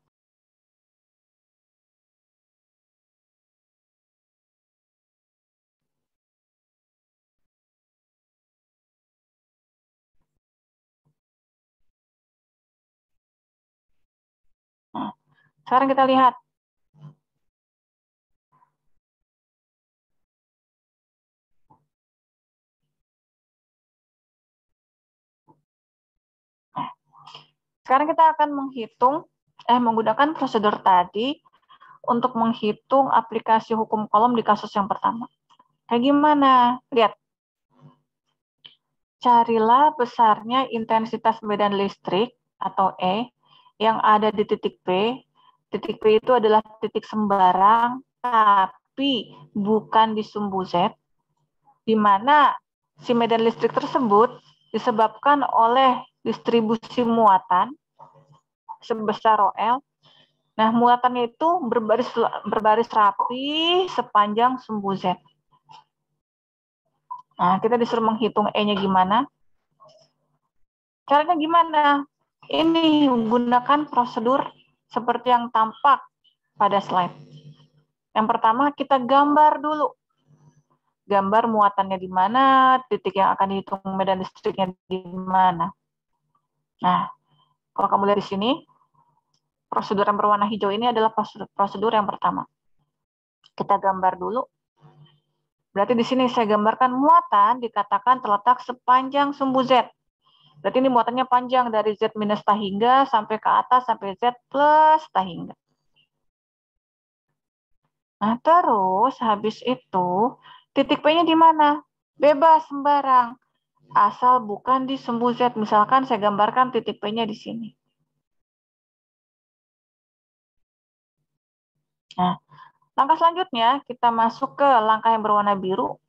Sekarang kita lihat. Sekarang kita akan menggunakan prosedur tadi untuk menghitung aplikasi hukum kolom di kasus yang pertama. Kayak gimana? Lihat. Carilah besarnya intensitas medan listrik atau E yang ada di titik P. Titik P itu adalah titik sembarang, tapi bukan di sumbu Z, di mana si medan listrik tersebut disebabkan oleh distribusi muatan sebesar ρL. Nah, muatannya itu berbaris rapi sepanjang sumbu Z. Nah, kita disuruh menghitung E-nya gimana? Caranya gimana? Ini menggunakan prosedur seperti yang tampak pada slide. Yang pertama, kita gambar dulu. Gambar muatannya di mana, titik yang akan dihitung medan listriknya di mana. Nah, kalau kamu lihat di sini, prosedur yang berwarna hijau ini adalah prosedur yang pertama. Kita gambar dulu. Berarti di sini saya gambarkan muatan dikatakan terletak sepanjang sumbu Z. Berarti ini muatannya panjang dari Z minus tahingga sampai ke atas sampai Z plus tahingga. Nah, terus habis itu titik P-nya di mana? Bebas sembarang. Asal bukan di sumbu Z. Misalkan saya gambarkan titik P-nya di sini. Nah, langkah selanjutnya kita masuk ke langkah yang berwarna biru.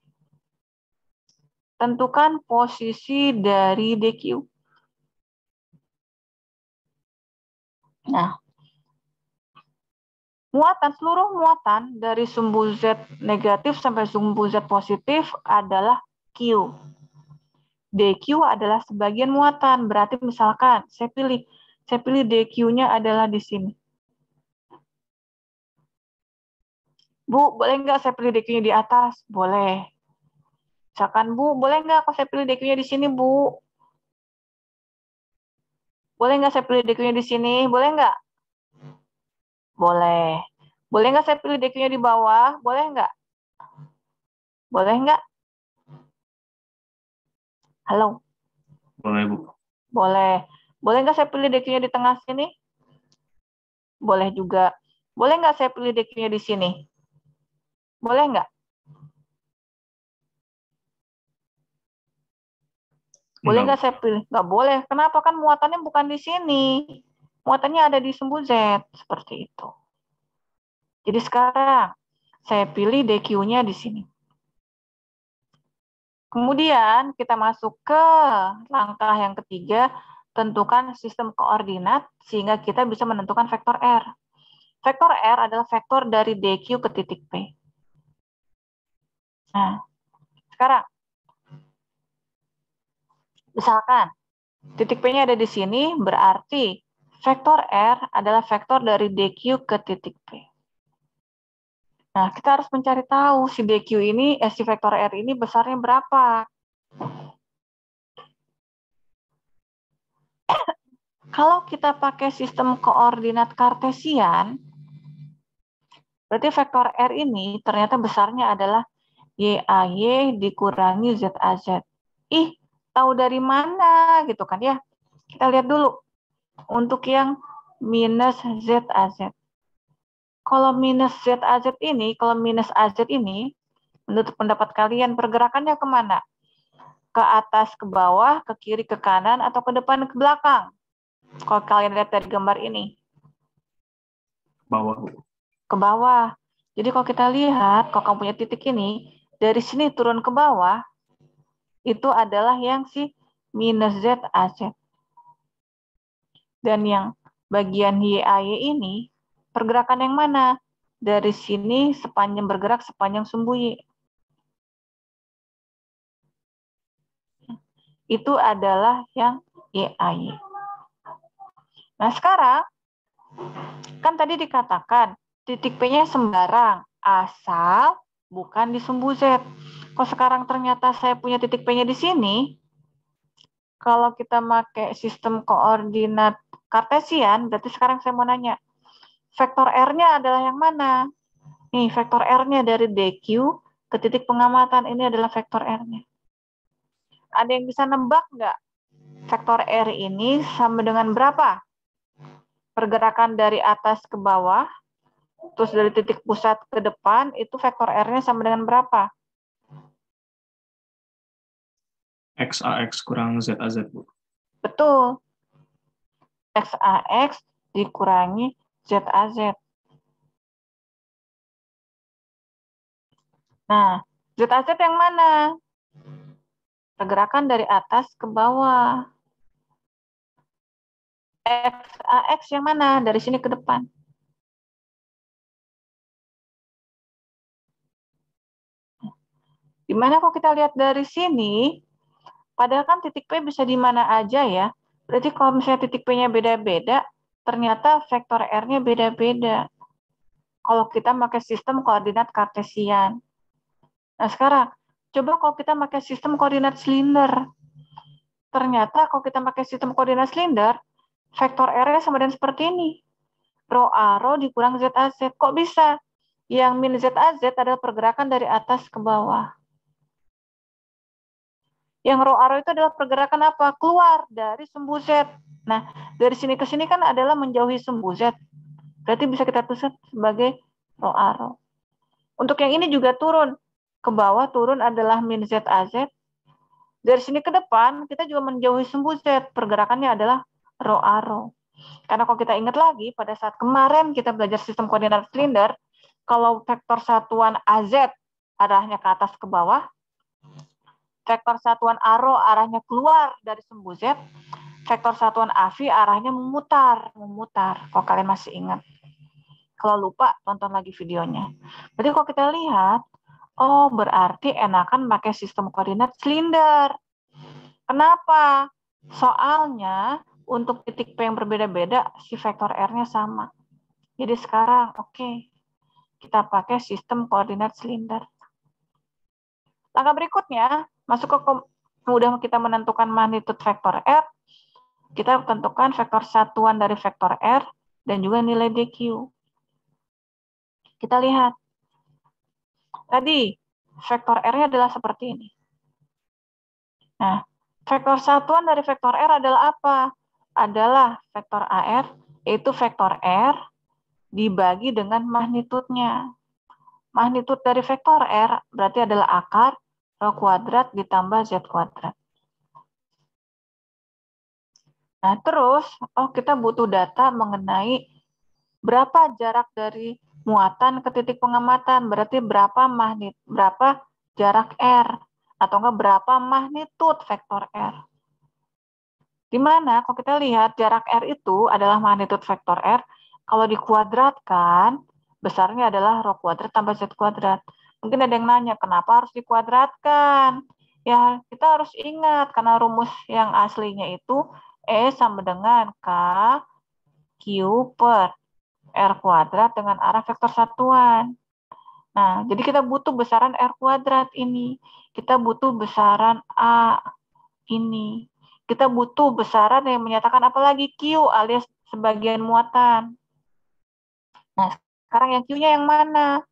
Tentukan posisi dari DQ. Nah, seluruh muatan dari sumbu Z negatif sampai sumbu Z positif adalah Q. DQ adalah sebagian muatan. Berarti misalkan saya pilih DQ-nya adalah di sini. Bu, boleh nggak saya pilih DQ-nya di atas? Boleh. Misalkan, Bu, boleh nggak kalau saya pilih DQ-nya di sini, Bu? Boleh nggak saya pilih DQ-nya di sini? Boleh nggak? Boleh. Boleh nggak saya pilih DQ-nya di bawah? Boleh nggak? Boleh nggak? Halo? Boleh, Bu. Boleh. Boleh nggak saya pilih DQ-nya di tengah sini? Boleh juga. Boleh nggak saya pilih DQ-nya di sini? Boleh nggak? Boleh nggak saya pilih? Nggak boleh. Kenapa? Kan muatannya bukan di sini. Muatannya ada di sumbu Z. Seperti itu. Jadi sekarang saya pilih DQ-nya di sini. Kemudian kita masuk ke langkah yang ketiga, tentukan sistem koordinat sehingga kita bisa menentukan vektor R. Vektor R adalah vektor dari DQ ke titik P. Nah, sekarang misalkan titik P-nya ada di sini, berarti vektor R adalah vektor dari DQ ke titik P. Nah, kita harus mencari tahu si DQ ini, si vektor R ini besarnya berapa. Kalau kita pakai sistem koordinat kartesian, berarti vektor R ini ternyata besarnya adalah YAY dikurangi ZAZ. Ih, tahu dari mana gitu kan ya? Kita lihat dulu untuk yang minus ZAZ. Kalau minus ZAZ ini, menurut pendapat kalian pergerakannya kemana? Ke atas, ke bawah, ke kiri, ke kanan, atau ke depan, ke belakang? Kalau kalian lihat dari gambar ini. Bawah. Ke bawah. Jadi kalau kita lihat, kalau kamu punya titik ini, dari sini turun ke bawah, itu adalah yang si minus ZAZ. Dan yang bagian YAY ini, pergerakan yang mana? Dari sini bergerak sepanjang sumbu Y. Itu adalah yang YAY. Nah sekarang, kan tadi dikatakan titik P-nya sembarang, asal bukan di sumbu Z. Kalau sekarang ternyata saya punya titik P-nya di sini, kalau kita pakai sistem koordinat kartesian, berarti sekarang saya mau nanya, vektor R-nya adalah yang mana? Nih, vektor R-nya dari DQ ke titik pengamatan. Ini adalah vektor R-nya. Ada yang bisa nebak nggak? Vektor R ini sama dengan berapa? Pergerakan dari atas ke bawah, terus dari titik pusat ke depan, itu vektor R-nya sama dengan berapa? XAX kurang ZAZ, Bu. Betul. XAX dikurangi ZAZ. Nah, ZAZ yang mana? Pergerakan dari atas ke bawah. XAX yang mana? Dari sini ke depan. Dimana kalau kita lihat dari sini, padahal kan titik P bisa di mana aja ya. Berarti kalau misalnya titik P-nya beda-beda, ternyata vektor R-nya beda-beda. Kalau kita pakai sistem koordinat kartesian. Nah sekarang, coba kalau kita pakai sistem koordinat silinder. Ternyata kalau kita pakai sistem koordinat silinder, vektor R-nya sama dengan seperti ini. Rho A rho dikurang ZAZ. Kok bisa? Yang min ZAZ adalah pergerakan dari atas ke bawah. Yang rho A rho itu adalah pergerakan apa? Keluar dari sumbu Z. Nah, dari sini ke sini kan adalah menjauhi sumbu Z. Berarti bisa kita tulis sebagai rho A rho. Untuk yang ini juga turun. Ke bawah turun adalah min ZAZ. Dari sini ke depan, kita juga menjauhi sumbu Z. Pergerakannya adalah rho A rho. Karena kalau kita ingat lagi, pada saat kemarin kita belajar sistem koordinat silinder, kalau vektor satuan AZ arahnya ke atas ke bawah, vektor satuan ARO arahnya keluar dari sumbu Z, vektor satuan AV arahnya memutar. Kalau kalian masih ingat. Kalau lupa, tonton lagi videonya. Berarti kalau kita lihat, oh berarti enakan pakai sistem koordinat silinder. Kenapa? Soalnya untuk titik P yang berbeda-beda, si vektor R-nya sama. Jadi sekarang, oke, kita pakai sistem koordinat silinder. Langkah berikutnya, masuk ke mudah kita menentukan magnitude vektor R, kita tentukan vektor satuan dari vektor R dan juga nilai DQ. Kita lihat. Tadi, vektor R-nya adalah seperti ini. Nah, vektor satuan dari vektor R adalah apa? Adalah vektor AR, yaitu vektor R dibagi dengan magnitudenya. Magnitud dari vektor R berarti adalah akar rho kuadrat ditambah Z kuadrat. Nah, terus, kita butuh data mengenai berapa jarak dari muatan ke titik pengamatan, berarti berapa jarak R, atau enggak berapa magnitud vektor R. Di mana kalau kita lihat jarak R itu adalah magnitud vektor R, kalau dikuadratkan, besarnya adalah rho kuadrat tambah Z kuadrat. Mungkin ada yang nanya, kenapa harus dikuadratkan? Ya, kita harus ingat, karena rumus yang aslinya itu E sama dengan K Q per R kuadrat dengan arah vektor satuan. Nah, jadi kita butuh besaran R kuadrat ini. Kita butuh besaran A ini. Kita butuh besaran yang menyatakan apalagi Q alias sebagian muatan. Nah, sekarang yang Q-nya yang mana?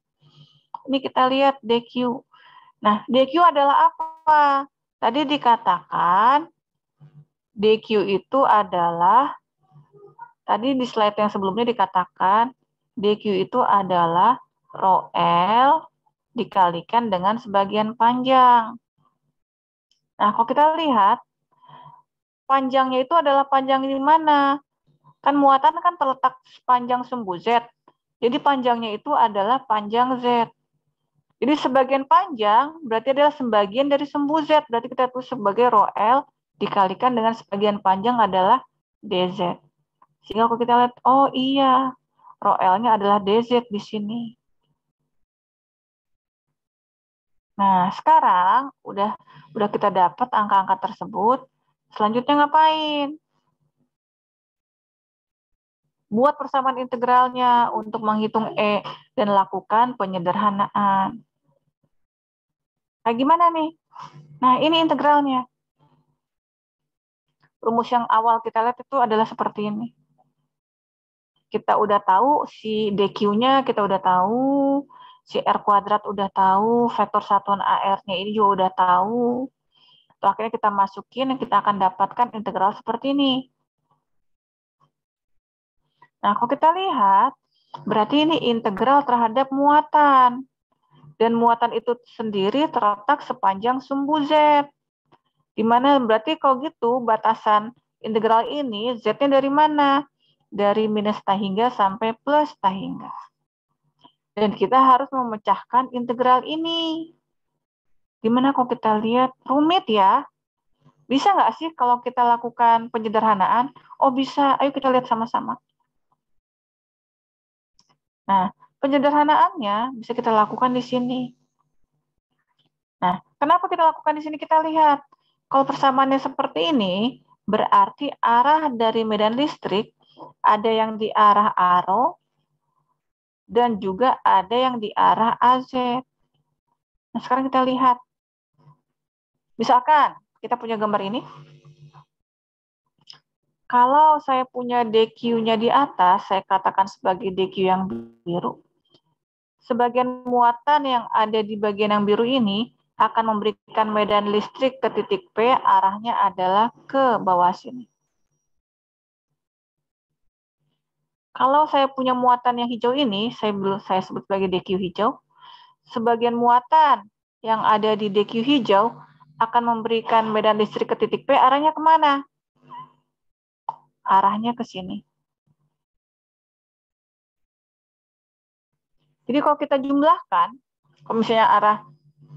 Ini kita lihat DQ. Nah, DQ adalah apa? Tadi dikatakan DQ itu adalah, tadi di slide yang sebelumnya dikatakan DQ itu adalah rho L dikalikan dengan sebagian panjang. Nah, kalau kita lihat, panjangnya itu adalah panjang di mana? Kan muatan kan terletak sepanjang sumbu Z. Jadi panjangnya itu adalah panjang Z. Jadi sebagian panjang berarti adalah sebagian dari sumbu Z. Berarti kita tulis sebagai rho L dikalikan dengan sebagian panjang adalah DZ. Sehingga kalau kita lihat, oh iya, rho L-nya adalah DZ di sini. Nah, sekarang udah kita dapat angka-angka tersebut. Selanjutnya ngapain? Buat persamaan integralnya untuk menghitung E dan lakukan penyederhanaan. Nah, gimana nih? Nah, ini integralnya. Rumus yang awal kita lihat itu adalah seperti ini. kita udah tahu si DQ-nya, kita udah tahu si R kuadrat udah tahu, vektor satuan AR-nya ini juga udah tahu. Tuh, akhirnya kita masukin, kita akan dapatkan integral seperti ini. Nah, kalau kita lihat, berarti ini integral terhadap muatan. Dan muatan itu sendiri terletak sepanjang sumbu Z. Dimana berarti kalau gitu batasan integral ini Z-nya dari mana? Dari minus tahingga sampai plus tahingga. Dan kita harus memecahkan integral ini. Gimana kalau kita lihat? Rumit ya. Bisa nggak sih kalau kita lakukan penyederhanaan? Oh bisa, ayo kita lihat sama-sama. Nah, penyederhanaannya bisa kita lakukan di sini. Nah, kenapa kita lakukan di sini? Kita lihat. Kalau persamaannya seperti ini, berarti arah dari medan listrik ada yang di arah arrow dan juga ada yang di arah AZ. Nah, sekarang kita lihat. Misalkan kita punya gambar ini. Kalau saya punya DQ-nya di atas, saya katakan sebagai DQ yang biru. Sebagian muatan yang ada di bagian yang biru ini akan memberikan medan listrik ke titik P, arahnya adalah ke bawah sini. Kalau saya punya muatan yang hijau ini, saya sebut sebagai DQ hijau. Sebagian muatan yang ada di DQ hijau akan memberikan medan listrik ke titik P, arahnya kemana? Arahnya ke sini. Jadi kalau kita jumlahkan, kalau misalnya arah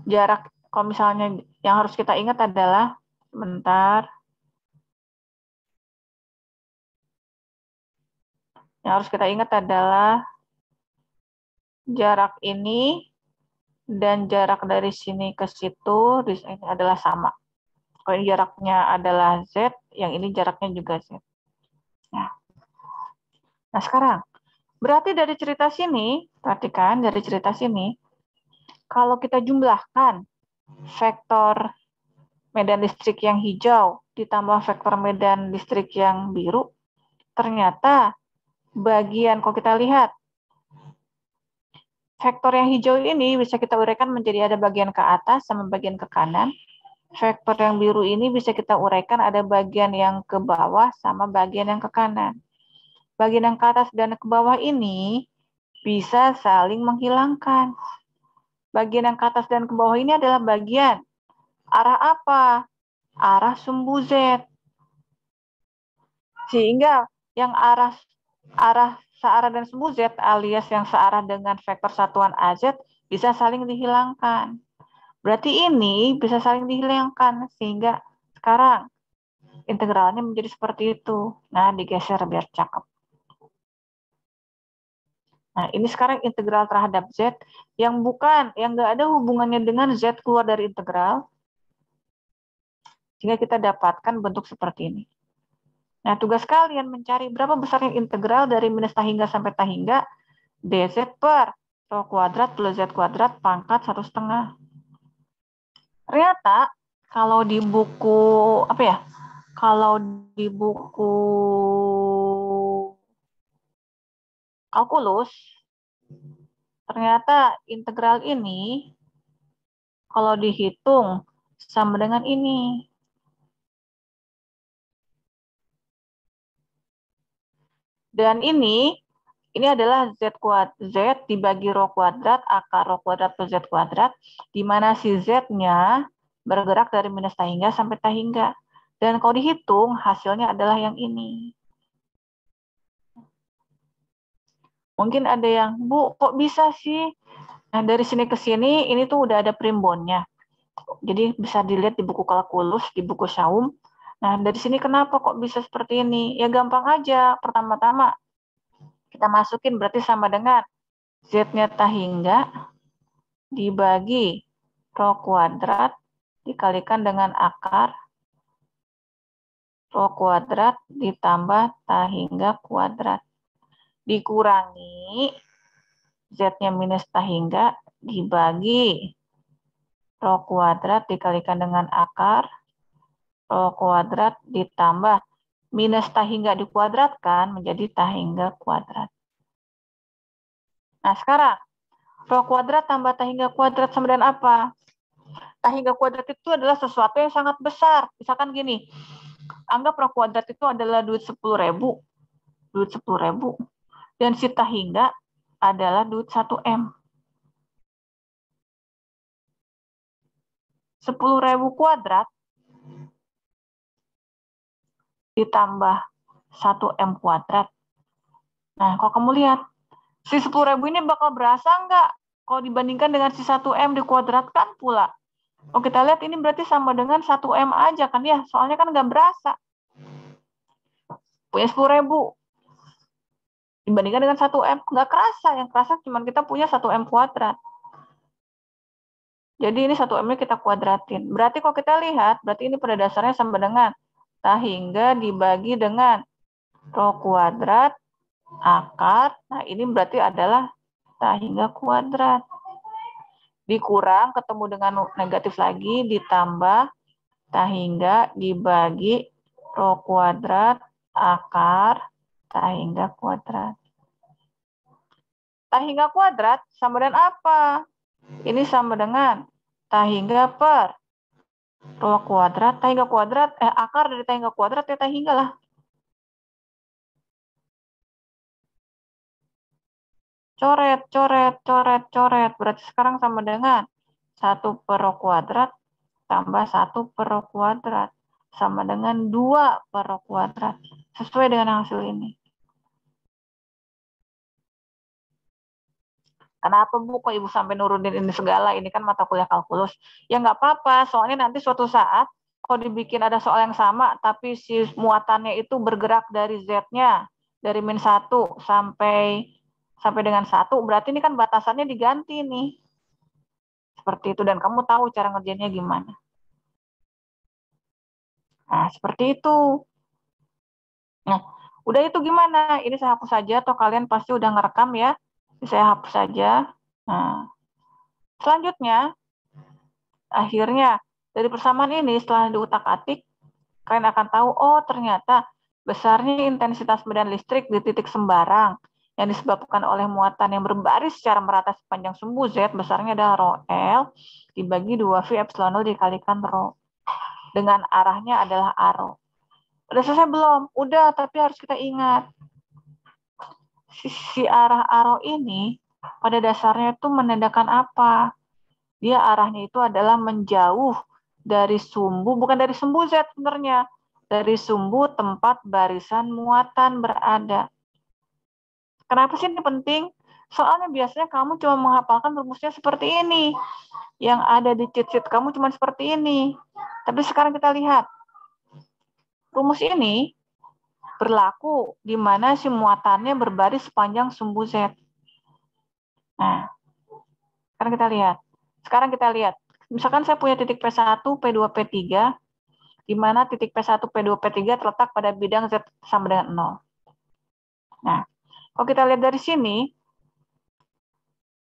jarak, kalau misalnya yang harus kita ingat adalah, sebentar, yang harus kita ingat adalah jarak ini dan jarak dari sini ke situ ini adalah sama. Kalau ini jaraknya adalah Z, yang ini jaraknya juga Z. Nah sekarang, berarti dari cerita sini, perhatikan dari cerita sini, kalau kita jumlahkan vektor medan listrik yang hijau ditambah vektor medan listrik yang biru, ternyata bagian, kalau kita lihat, vektor yang hijau ini bisa kita uraikan menjadi ada bagian ke atas sama bagian ke kanan. Vektor yang biru ini bisa kita uraikan ada bagian yang ke bawah sama bagian yang ke kanan. Bagian yang ke atas dan ke bawah ini bisa saling menghilangkan. Bagian yang ke atas dan ke bawah ini adalah bagian arah apa? Arah sumbu Z. Sehingga yang arah searah dan sumbu Z alias yang searah dengan vektor satuan AZ bisa saling dihilangkan. Berarti ini bisa saling dihilangkan sehingga sekarang integralnya menjadi seperti itu. Nah, digeser biar cakep. Nah, ini sekarang integral terhadap Z yang nggak ada hubungannya dengan Z keluar dari integral, sehingga kita dapatkan bentuk seperti ini. Nah, tugas kalian mencari berapa besarnya integral dari minus tahingga sampai tahingga dz per rho kuadrat plus z kuadrat pangkat 1/2. Ternyata kalau di buku kalau di buku kalkulus, ternyata integral ini kalau dihitung sama dengan ini. Dan ini adalah Z dibagi rho kuadrat akar rho kuadrat plus Z kuadrat, di mana si Z-nya bergerak dari minus tahingga sampai tahingga. Dan kalau dihitung, hasilnya adalah yang ini. Mungkin ada yang, Bu, kok bisa sih? Nah, dari sini ke sini, ini tuh udah ada primbonnya. Jadi bisa dilihat di buku kalkulus, di buku Saum. Nah, dari sini kenapa kok bisa seperti ini? Ya gampang aja. Pertama-tama, kita masukin berarti sama dengan Z-nya tahingga dibagi rho kuadrat dikalikan dengan akar rho kuadrat ditambah tahingga kuadrat. Dikurangi Z-nya minus tahingga dibagi rho kuadrat dikalikan dengan akar rho kuadrat ditambah minus tahingga dikuadratkan menjadi tahingga kuadrat. Nah, sekarang rho kuadrat tambah tahingga kuadrat sama dengan apa? Tahingga kuadrat itu adalah sesuatu yang sangat besar. Misalkan gini, anggap rho kuadrat itu adalah duit 10.000. Duit 10.000. Dan si tahingga adalah duit 1M. 10.000 kuadrat ditambah 1M kuadrat. Nah, kalau kamu lihat, si 10.000 ini bakal berasa nggak kalau dibandingkan dengan si 1M dikuadratkan pula? Oh, kita lihat ini berarti sama dengan 1M aja kan ya, soalnya kan nggak berasa. Punya 10.000 dibandingkan dengan 1M, nggak kerasa. Yang kerasa cuma kita punya 1M kuadrat. Jadi ini 1M-nya kita kuadratin. Berarti kalau kita lihat, berarti ini pada dasarnya sama dengan tahingga dibagi dengan rho kuadrat akar. Nah, ini berarti adalah tahingga kuadrat. Dikurang, ketemu dengan negatif lagi, ditambah tahingga dibagi rho kuadrat akar tahingga kuadrat. Tahingga kuadrat sama dengan apa? Ini sama dengan tahingga per rho kuadrat, tahingga kuadrat, akar dari tahingga kuadrat ya tahingga lah. Coret, coret, coret, coret. Berarti sekarang sama dengan 1 per rho kuadrat tambah 1 per rho kuadrat. Sama dengan 2 per rho kuadrat. Sesuai dengan hasil ini. Kenapa Bu kok Ibu sampai nurunin ini segala? Ini kan mata kuliah kalkulus. Ya nggak apa-apa, soalnya nanti suatu saat kalau dibikin ada soal yang sama, tapi si muatannya itu bergerak dari Z-nya, dari min 1 sampai dengan 1, berarti ini kan batasannya diganti nih. Seperti itu, dan kamu tahu cara ngerjainnya gimana. Nah, seperti itu. Nah, udah itu gimana? Ini saya hapus saja, atau kalian pasti udah ngerekam ya. Ini saya hapus saja. Nah, selanjutnya, akhirnya dari persamaan ini setelah diutak-atik, kalian akan tahu, oh ternyata besarnya intensitas medan listrik di titik sembarang yang disebabkan oleh muatan yang berbaris secara merata sepanjang sumbu Z, besarnya adalah rho L dibagi 2V epsilon 0 dikalikan rho. Dengan arahnya adalah arrow. Udah selesai belum? Udah, tapi harus kita ingat. Si arah arrow ini pada dasarnya itu menandakan apa? Dia arahnya itu adalah menjauh dari sumbu, bukan dari sumbu Z sebenarnya, dari sumbu tempat barisan muatan berada. Kenapa sih ini penting? Soalnya biasanya kamu cuma menghafalkan rumusnya seperti ini. Yang ada di cheat sheet kamu cuma seperti ini. Tapi sekarang kita lihat. Rumus ini berlaku di mana si muatannya berbaris sepanjang sumbu Z. Nah, sekarang kita lihat. Misalkan saya punya titik P1, P2, P3, di mana titik P1, P2, P3 terletak pada bidang Z sama dengan 0. Nah, kalau kita lihat dari sini,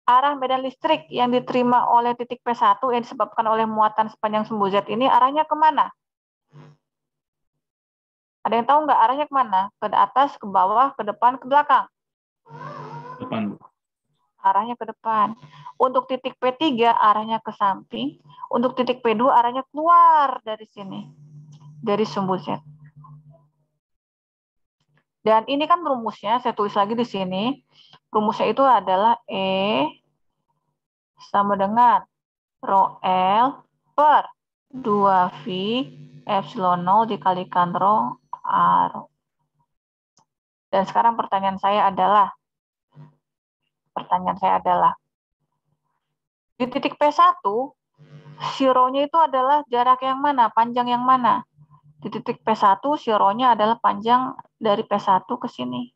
arah medan listrik yang diterima oleh titik P1 yang disebabkan oleh muatan sepanjang sumbu Z ini arahnya kemana? Ada yang tahu nggak arahnya kemana? Ke atas, ke bawah, ke depan, ke belakang? Depan. Arahnya ke depan. Untuk titik P3 arahnya ke samping. Untuk titik P2 arahnya keluar dari sini. Dari sumbu Z. Dan ini kan rumusnya, saya tulis lagi di sini. Rumusnya itu adalah E sama dengan rho L per 2V epsilon 0 dikalikan rho R. Dan sekarang pertanyaan saya adalah, di titik P1, si rho-nya itu adalah jarak yang mana, panjang yang mana? Di titik P1, si rho-nya adalah panjang dari P1 ke sini.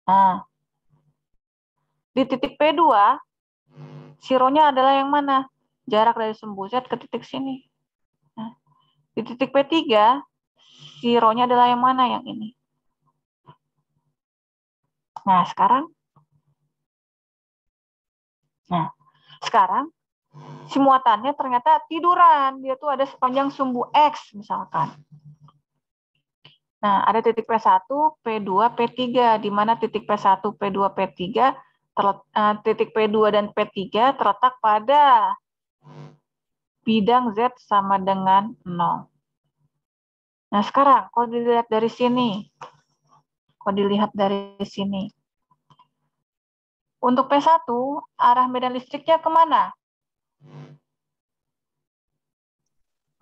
Nah, di titik P2, si rho-nya adalah yang mana? Jarak dari sumbu Z ke titik sini. Nah, di titik P3, si rho-nya adalah yang mana? Yang ini. Nah, sekarang si muatannya ternyata tiduran. Dia tuh ada sepanjang sumbu X misalkan. Nah, ada titik P1, P2, P3, di mana titik P1, P2, P3, titik P2 dan P3 terletak pada bidang Z sama dengan 0. Nah, sekarang kalau dilihat dari sini, untuk P1, arah medan listriknya kemana?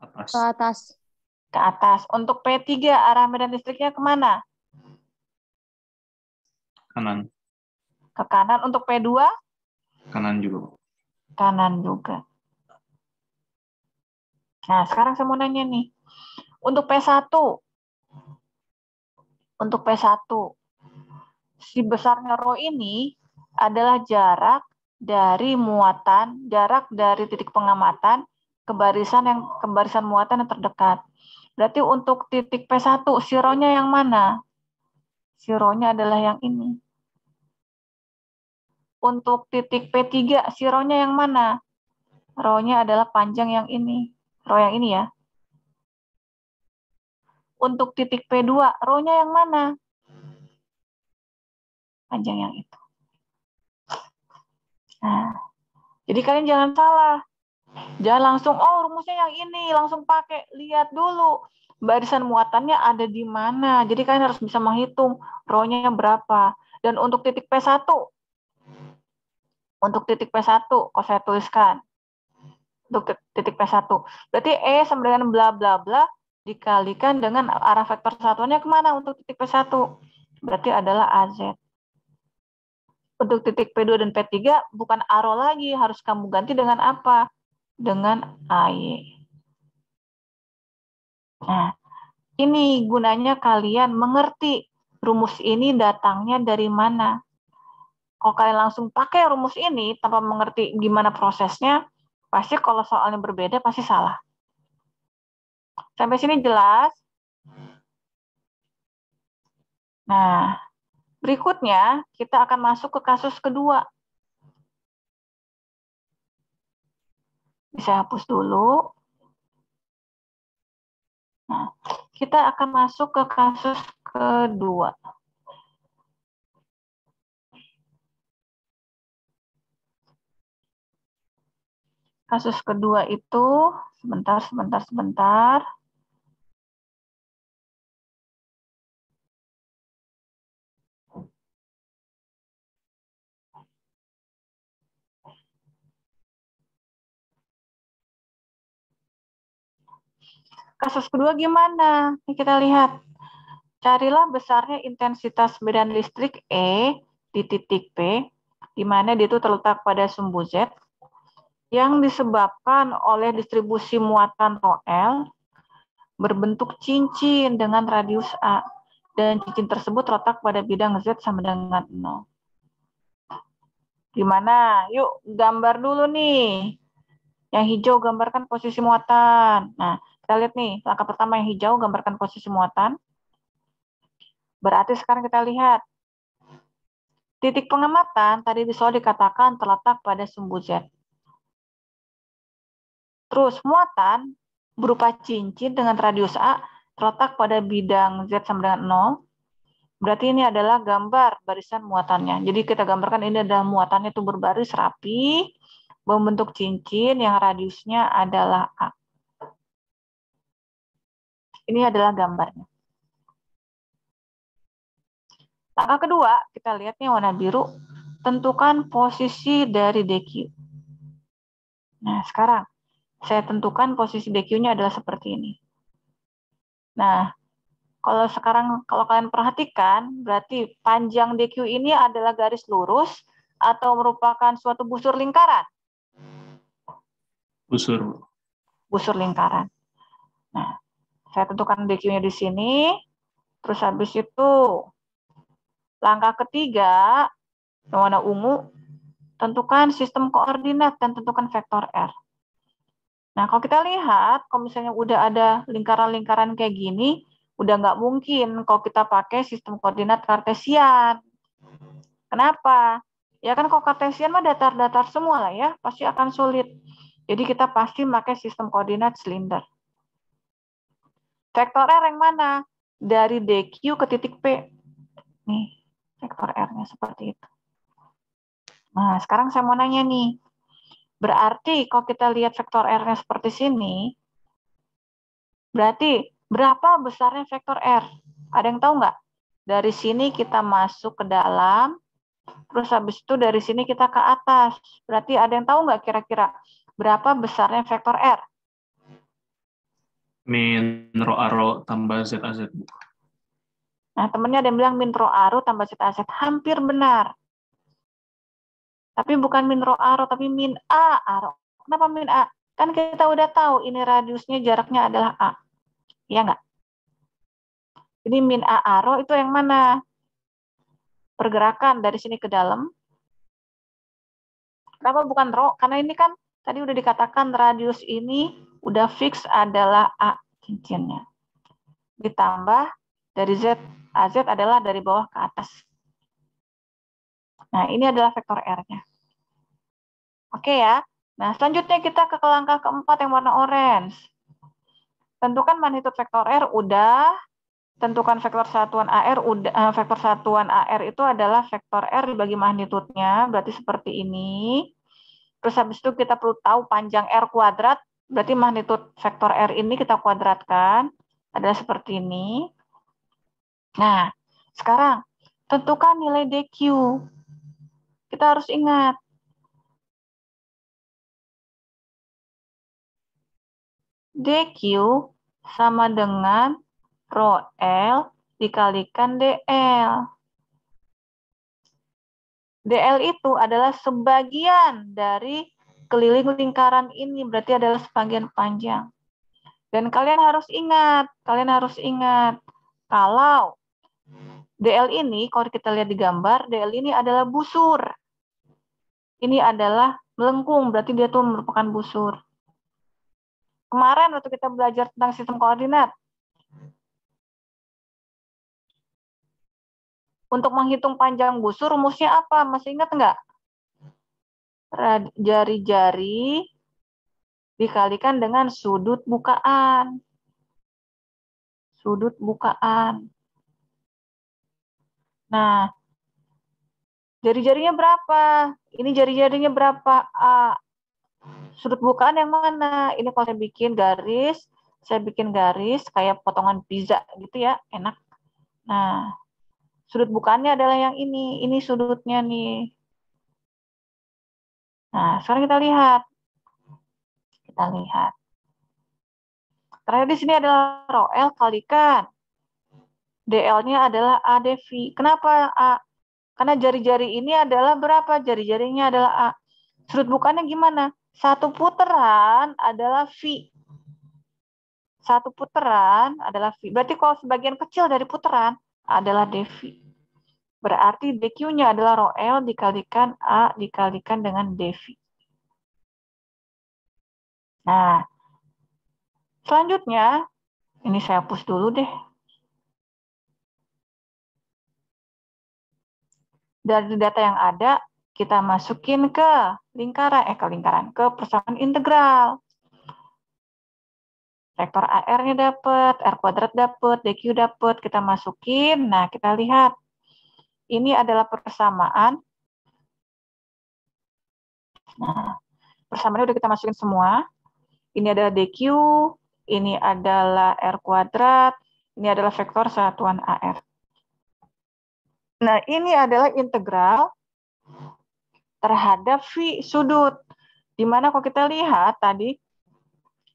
Atas. Ke atas. Ke atas. Untuk P3, arah medan listriknya kemana? Kanan. Ke kanan. Untuk P2? Kanan juga. Kanan juga. Nah, sekarang saya mau nanya nih. Untuk P1, si besarnya rho ini adalah jarak dari titik pengamatan ke barisan muatan yang terdekat. Berarti untuk titik P1, si rho-nya yang mana? Si rho-nya adalah yang ini. Untuk titik P3, si rho-nya yang mana? Rho-nya adalah panjang yang ini. Rho yang ini ya. Untuk titik P2, rho-nya yang mana? Panjang yang itu. Nah, jadi kalian jangan salah. Jangan langsung, oh rumusnya yang ini, langsung pakai. Lihat dulu, barisan muatannya ada di mana. Jadi kalian harus bisa menghitung rho-nya berapa. Dan untuk titik P1, kalau saya tuliskan, untuk titik P1, berarti E sama dengan bla bla bla dikalikan dengan arah vektor satuannya kemana untuk titik P1? Berarti adalah AZ. Untuk titik P2 dan P3 bukan ARO lagi, harus kamu ganti dengan apa? Dengan AY. Nah, ini gunanya kalian mengerti rumus ini datangnya dari mana. Kalau kalian langsung pakai rumus ini tanpa mengerti gimana prosesnya, pasti kalau soalnya berbeda pasti salah. Sampai sini jelas? Nah, berikutnya kita akan masuk ke kasus kedua. Bisa hapus dulu. Nah, kita akan masuk ke kasus kedua. Kasus kedua itu, sebentar. Kasus kedua gimana? Ini kita lihat. Carilah besarnya intensitas medan listrik E di titik P, di mana dia itu terletak pada sumbu Z, yang disebabkan oleh distribusi muatan rho L berbentuk cincin dengan radius A, dan cincin tersebut terletak pada bidang Z sama dengan 0. Gimana? Yuk gambar dulu nih. Yang hijau gambarkan posisi muatan. Nah, kita lihat nih, langkah pertama yang hijau gambarkan posisi muatan. Berarti sekarang kita lihat. Titik pengamatan tadi di soal dikatakan terletak pada sumbu Z. Terus muatan berupa cincin dengan radius A terletak pada bidang Z sama dengan 0. Berarti ini adalah gambar barisan muatannya. Jadi kita gambarkan ini adalah muatannya itu berbaris rapi, membentuk cincin yang radiusnya adalah A. Ini adalah gambarnya. Langkah kedua, kita lihat nih warna biru, tentukan posisi dari DQ. Nah, sekarang saya tentukan posisi DQ-nya adalah seperti ini. Nah, kalau kalian perhatikan, berarti panjang DQ ini adalah garis lurus atau merupakan suatu busur lingkaran? Busur lingkaran. Nah, saya tentukan DQ-nya di sini. Terus habis itu, langkah ketiga, warna ungu, tentukan sistem koordinat dan tentukan vektor R. Nah, kalau kita lihat, kalau misalnya udah ada lingkaran-lingkaran kayak gini, udah nggak mungkin kalau kita pakai sistem koordinat kartesian. Kenapa? Ya kan kalau kartesian mah datar-datar semua lah ya, pasti akan sulit. Jadi kita pasti pakai sistem koordinat silinder. Vektor R yang mana? dari DQ ke titik P. Nih, vektor R-nya seperti itu. Nah, sekarang saya mau nanya nih. Berarti kalau kita lihat vektor R-nya seperti sini, berarti berapa besarnya vektor R? Ada yang tahu nggak? Dari sini kita masuk ke dalam, terus habis itu dari sini kita ke atas. Berarti ada yang tahu nggak kira-kira berapa besarnya vektor R? Min ro aro tambah ZAZ, Bu. Nah, temennya ada yang bilang min rho aro tambah zeta z. Hampir benar. Tapi bukan min rho aro, tapi min A aro. Kenapa min A? Kan kita udah tahu ini radiusnya, jaraknya adalah A. Iya nggak? Jadi min A aro itu yang mana? Pergerakan dari sini ke dalam. Kenapa bukan rho? Karena ini kan tadi udah dikatakan radius ini udah fix adalah A cincinnya. Ditambah dari Z. AZ adalah dari bawah ke atas. Nah, ini adalah vektor R-nya. Oke ya. Nah, selanjutnya kita ke langkah keempat yang warna orange. Tentukan magnitud vektor R udah, tentukan vektor satuan AR udah, vektor satuan AR itu adalah vektor R dibagi magnitudnya, berarti seperti ini. Terus habis itu kita perlu tahu panjang R kuadrat, berarti magnitud vektor R ini kita kuadratkan, adalah seperti ini. Nah, sekarang tentukan nilai DQ. Kita harus ingat, DQ sama dengan rho L dikalikan DL. DL itu adalah sebagian dari keliling lingkaran ini, berarti adalah sebagian panjang. Dan kalian harus ingat, kalau DL ini, kalau kita lihat di gambar, DL ini adalah busur. Ini adalah melengkung, berarti dia tuh merupakan busur. Kemarin waktu kita belajar tentang sistem koordinat, untuk menghitung panjang busur, rumusnya apa? Masih ingat nggak? Jari-jari dikalikan dengan sudut bukaan. Sudut bukaan. Nah, jari-jarinya berapa? Ini jari-jarinya berapa? A. Sudut bukaan yang mana? Ini kalau saya bikin garis kayak potongan pizza gitu ya, enak. Nah, sudut bukaannya adalah yang ini. Ini sudutnya nih. Nah, sekarang kita lihat. Terakhir di sini adalah rho L kalikan DL-nya adalah A dV. Kenapa A? Karena jari-jari ini adalah berapa? Jari-jarinya adalah A. Sudut bukannya gimana? Satu putaran adalah V. Satu putaran adalah V. Berarti kalau sebagian kecil dari putaran adalah dV. Berarti dQ-nya adalah rho L dikalikan A dikalikan dengan dV. Nah, selanjutnya, ini saya hapus dulu deh. Dari data yang ada, kita masukin ke persamaan integral. Vektor AR-nya dapat, R kuadrat dapat, DQ dapat, kita masukin. Nah, kita lihat. Ini adalah persamaan. Nah, persamaannya udah kita masukin semua. Ini adalah DQ, ini adalah R kuadrat, ini adalah vektor satuan AR. Nah, ini adalah integral terhadap V sudut. Dimana kalau kita lihat tadi,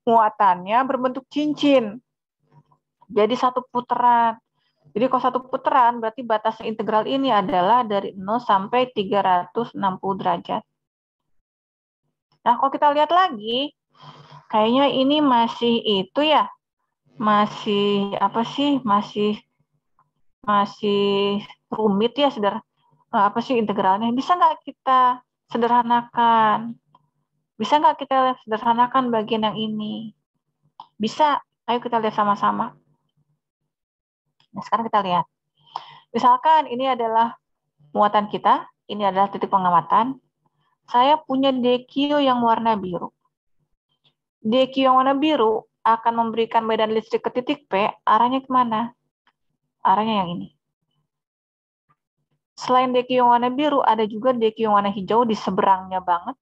muatannya berbentuk cincin. Jadi satu putaran. Jadi kalau satu putaran, berarti batas integral ini adalah dari 0 sampai 360 derajat. Nah, kalau kita lihat lagi, kayaknya ini masih itu ya, masih apa sih, masih rumit ya, apa sih integralnya? Bisa nggak kita sederhanakan? Bisa nggak kita sederhanakan bagian yang ini? Bisa. Ayo kita lihat sama-sama. Nah, sekarang kita lihat. Misalkan ini adalah muatan kita, ini adalah titik pengamatan. Saya punya DQ yang warna biru. DQ yang warna biru akan memberikan medan listrik ke titik P, arahnya kemana? arahnya yang ini. Selain DQ yang warna biru, ada juga DQ yang warna hijau di seberangnya banget.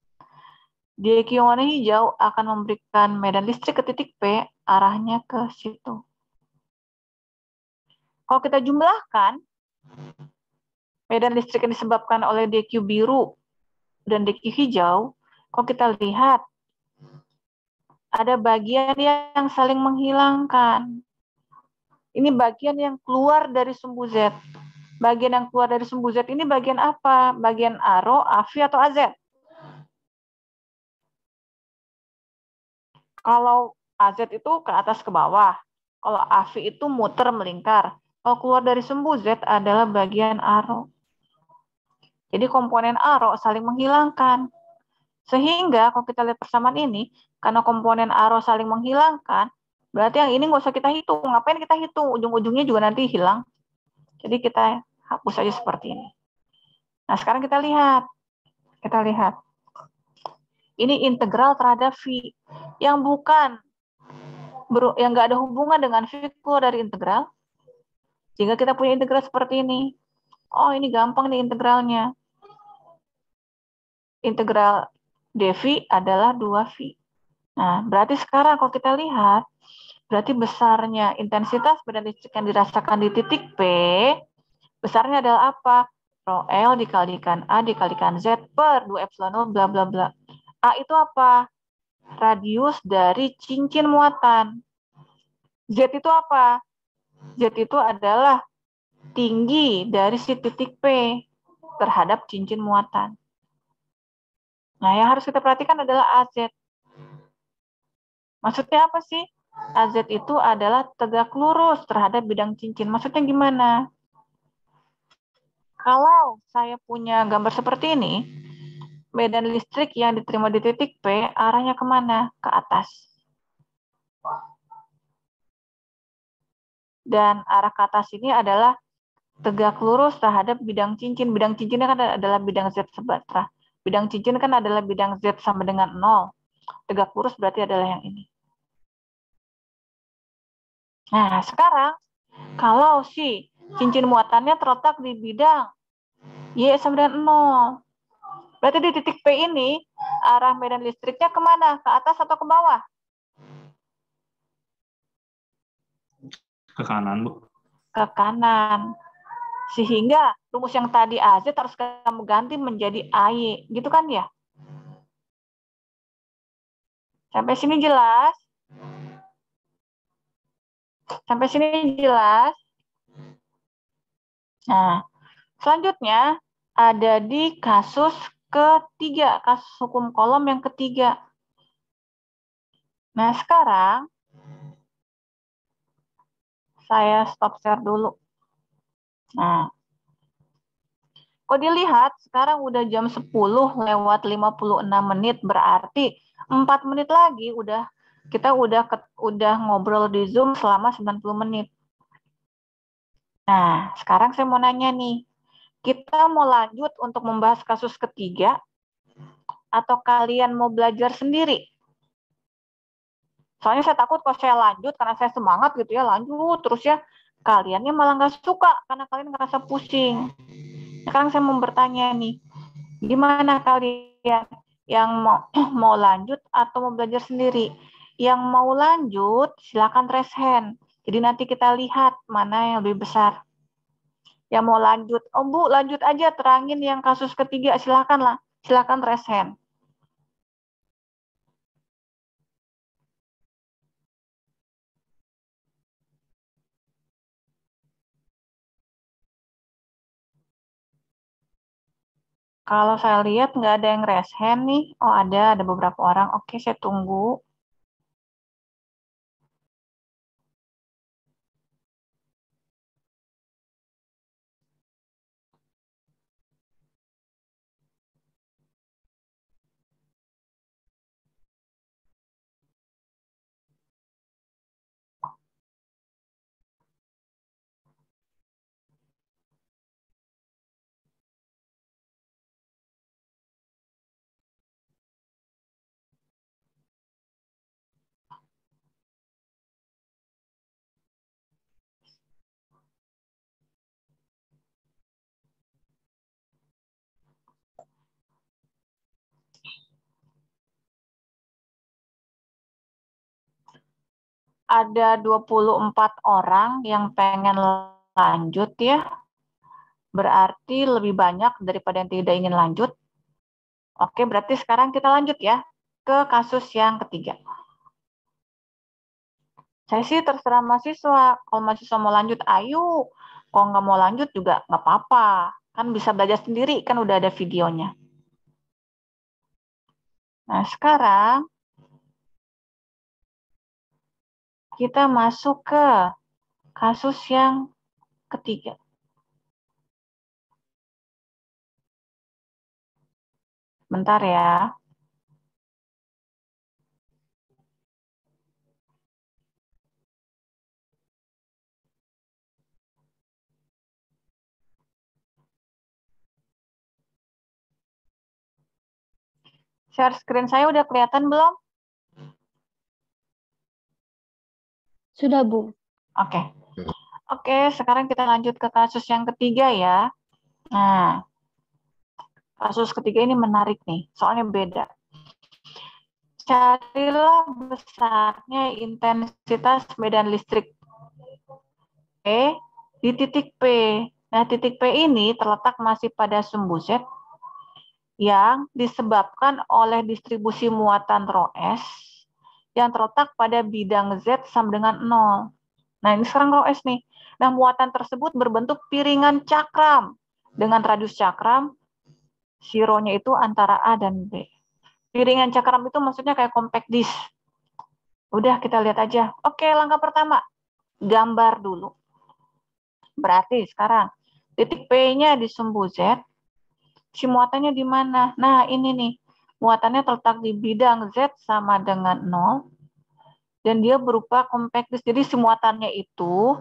DQ yang warna hijau akan memberikan medan listrik ke titik P, arahnya ke situ. Kalau kita jumlahkan, medan listrik yang disebabkan oleh DQ biru dan DQ hijau, kalau kita lihat, ada bagian yang saling menghilangkan. Ini bagian yang keluar dari sumbu Z. Bagian yang keluar dari sumbu Z ini bagian apa? Bagian ARO, AV, atau AZ? Kalau AZ itu ke atas ke bawah. Kalau AV itu muter melingkar. Kalau keluar dari sumbu Z adalah bagian ARO. Jadi komponen ARO saling menghilangkan. Sehingga kalau kita lihat persamaan ini, karena komponen ARO saling menghilangkan, berarti yang ini nggak usah kita hitung. Ngapain kita hitung? Ujung-ujungnya juga nanti hilang. Jadi kita hapus aja seperti ini. Nah, sekarang kita lihat. Kita lihat. Ini integral terhadap V. Yang bukan, yang nggak ada hubungan dengan V keluar dari integral. Sehingga kita punya integral seperti ini. Oh, ini gampang nih integralnya. Integral dV adalah 2V. Nah, berarti sekarang kalau kita lihat, berarti besarnya intensitas medan listrik yang dirasakan di titik P, besarnya adalah apa? Rho L dikalikan A dikalikan Z per 2 epsilon 0 bla bla bla. A itu apa? Radius dari cincin muatan. Z itu apa? Z itu adalah tinggi dari si titik P terhadap cincin muatan. Nah, yang harus kita perhatikan adalah AZ. Maksudnya apa sih? AZ itu adalah tegak lurus terhadap bidang cincin. Maksudnya gimana? Kalau saya punya gambar seperti ini, medan listrik yang diterima di titik P arahnya kemana? Ke atas. Dan arah ke atas ini adalah tegak lurus terhadap bidang cincin. Bidang cincinnya kan adalah bidang Z sebatera. Bidang cincin kan adalah bidang Z sama dengan 0. Tegak lurus berarti adalah yang ini. Nah, sekarang kalau si cincin muatannya terletak di bidang Y sama dengan 0. Berarti di titik P ini, arah medan listriknya kemana? Ke atas atau ke bawah? Ke kanan, Bu. Ke kanan. Sehingga rumus yang tadi AZ harus kamu ganti menjadi AY. Gitu kan ya? Sampai sini jelas? Sampai sini jelas? Nah, selanjutnya ada di kasus ketiga, kasus hukum kolom yang ketiga. Nah, sekarang saya stop share dulu. Nah, kalau dilihat sekarang udah jam 10 lewat 56 menit, berarti 4 menit lagi kita udah ngobrol di Zoom selama 90 menit. Nah, sekarang saya mau nanya nih, kita mau lanjut untuk membahas kasus ketiga atau kalian mau belajar sendiri? Soalnya saya takut kalau saya lanjut karena saya semangat gitu ya, lanjut terus ya, kaliannya malah nggak suka karena kalian ngerasa pusing. Sekarang saya mau bertanya nih, gimana kalian yang mau mau lanjut atau mau belajar sendiri? Yang mau lanjut silakan raise hand. Jadi nanti kita lihat mana yang lebih besar. Yang mau lanjut, oh Bu lanjut aja terangin yang kasus ketiga, silakan lah, silakan raise hand. Kalau saya lihat nggak ada yang raise hand nih. Oh ada beberapa orang. Oke, saya tunggu. ada 24 orang yang pengen lanjut ya, berarti lebih banyak daripada yang tidak ingin lanjut. Oke, berarti sekarang kita lanjut ya ke kasus yang ketiga. Saya sih terserah mahasiswa. Kalau mahasiswa mau lanjut, ayo. Kalau nggak mau lanjut juga nggak apa-apa. Kan bisa belajar sendiri, kan udah ada videonya. Nah, sekarang kita masuk ke kasus yang ketiga. Bentar ya. Share screen saya udah kelihatan belum? Sudah, Bu. Oke. Oke, sekarang kita lanjut ke kasus yang ketiga ya. Nah, kasus ketiga ini menarik nih, soalnya beda. Carilah besarnya intensitas medan listrik P di titik P. Nah, titik P ini terletak masih pada sumbu Z yang disebabkan oleh distribusi muatan ρ S yang terletak pada bidang Z sama dengan 0. Nah, ini sekarang ρ S nih. Nah, muatan tersebut berbentuk piringan cakram. Dengan radius cakram, si ρ-nya itu antara A dan B. Piringan cakram itu maksudnya kayak compact disk. Udah, kita lihat aja. Oke, langkah pertama. Gambar dulu. Berarti sekarang, titik P-nya di sumbu Z, si muatannya di mana? Nah, ini nih. Muatannya terletak di bidang Z sama dengan 0. Dan dia berupa compact disk. Jadi si muatannya itu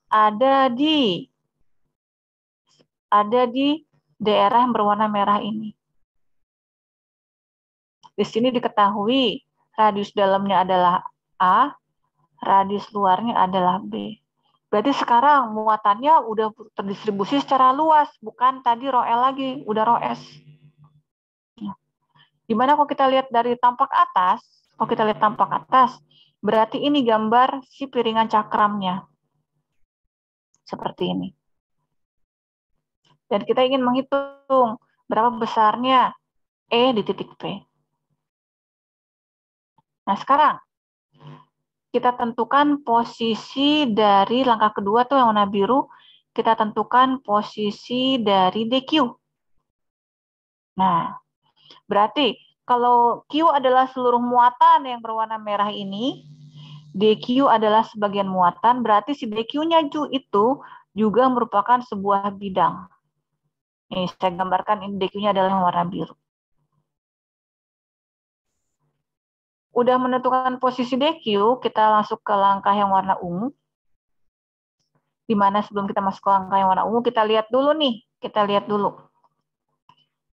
ada di daerah yang berwarna merah ini. Di sini diketahui radius dalamnya adalah A, radius luarnya adalah B. Berarti sekarang muatannya udah terdistribusi secara luas, bukan tadi ρ L lagi, udah ρ S. Dimana kalau kita lihat dari tampak atas, berarti ini gambar si piringan cakramnya. Seperti ini. Dan kita ingin menghitung berapa besarnya E di titik P. Nah, sekarang kita tentukan posisi dari langkah kedua tuh yang warna biru, kita tentukan posisi dari DQ. Nah, berarti kalau Q adalah seluruh muatan yang berwarna merah ini, DQ adalah sebagian muatan, berarti si DQ-nya itu juga merupakan sebuah bidang. Nih, saya gambarkan ini DQ-nya adalah yang warna biru. Udah menentukan posisi DQ, kita masuk ke langkah yang warna ungu. Di mana sebelum kita masuk ke langkah yang warna ungu, kita lihat dulu nih.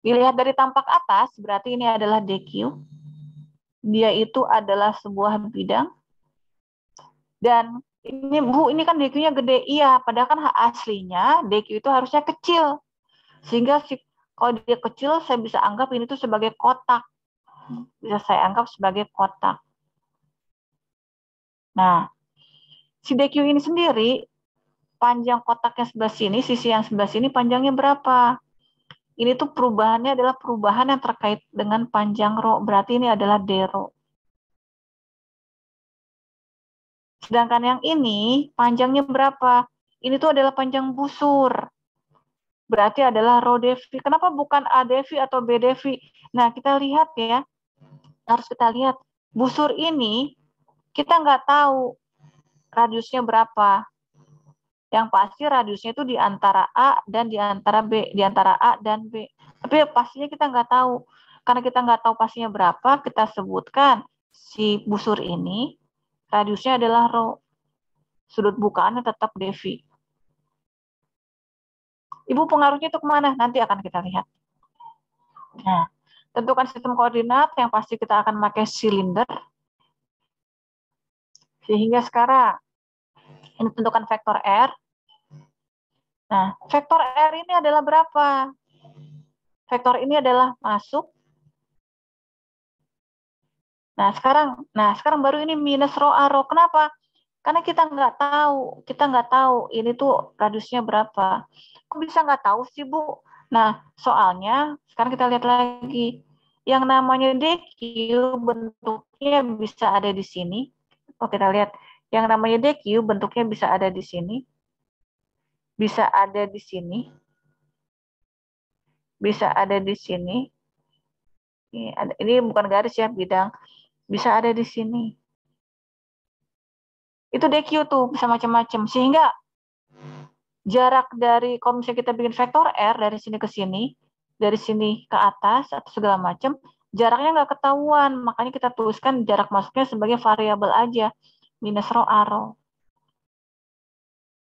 Dilihat dari tampak atas, berarti ini adalah DQ. Dia itu adalah sebuah bidang. Dan ini kan DQ-nya gede. Iya, padahal kan aslinya DQ itu harusnya kecil. Sehingga kalau dia kecil, saya bisa anggap ini tuh sebagai kotak. Bisa saya anggap sebagai kotak. Nah, si DQ ini sendiri, panjang kotaknya sebelah sini, sisi yang sebelah sini panjangnya berapa? Ini tuh perubahannya adalah perubahan yang terkait dengan panjang ρ. Berarti ini adalah dρ. Sedangkan yang ini panjangnya berapa? Ini tuh adalah panjang busur. Berarti adalah ρ dV. Kenapa bukan A dV atau B dV? Nah, kita lihat ya. Harus kita lihat. Busur ini kita nggak tahu radiusnya berapa. Yang pasti radiusnya itu di antara A dan di antara B. Di antara A dan B. Tapi pastinya kita nggak tahu. Karena kita nggak tahu pastinya berapa, kita sebutkan si busur ini radiusnya adalah ρ. Sudut bukaannya tetap dV. Ibu pengaruhnya itu kemana? Nanti akan kita lihat. Nah, tentukan sistem koordinat yang pasti kita akan pakai silinder. Sehingga sekarang ini tentukan vektor R. Nah, vektor R ini adalah berapa? Vektor ini adalah masuk. Nah, sekarang baru ini minus ρ A ρ. Kenapa? Karena kita nggak tahu ini tuh radiusnya berapa. Kok bisa nggak tahu sih, Bu? Nah, soalnya sekarang kita lihat lagi. Yang namanya DQ bentuknya bisa ada di sini. Oh, kita lihat. Yang namanya DQ bentuknya bisa ada di sini. Bisa ada di sini. Bisa ada di sini. Ini bukan garis ya, bidang. Bisa ada di sini. Itu DQ tuh, bisa macam-macam. Sehingga jarak dari, kalau misalnya kita bikin vektor R dari sini ke sini, dari sini ke atas, atau segala macam, jaraknya nggak ketahuan. Makanya kita tuliskan jarak masuknya sebagai variabel aja, minus rho A rho.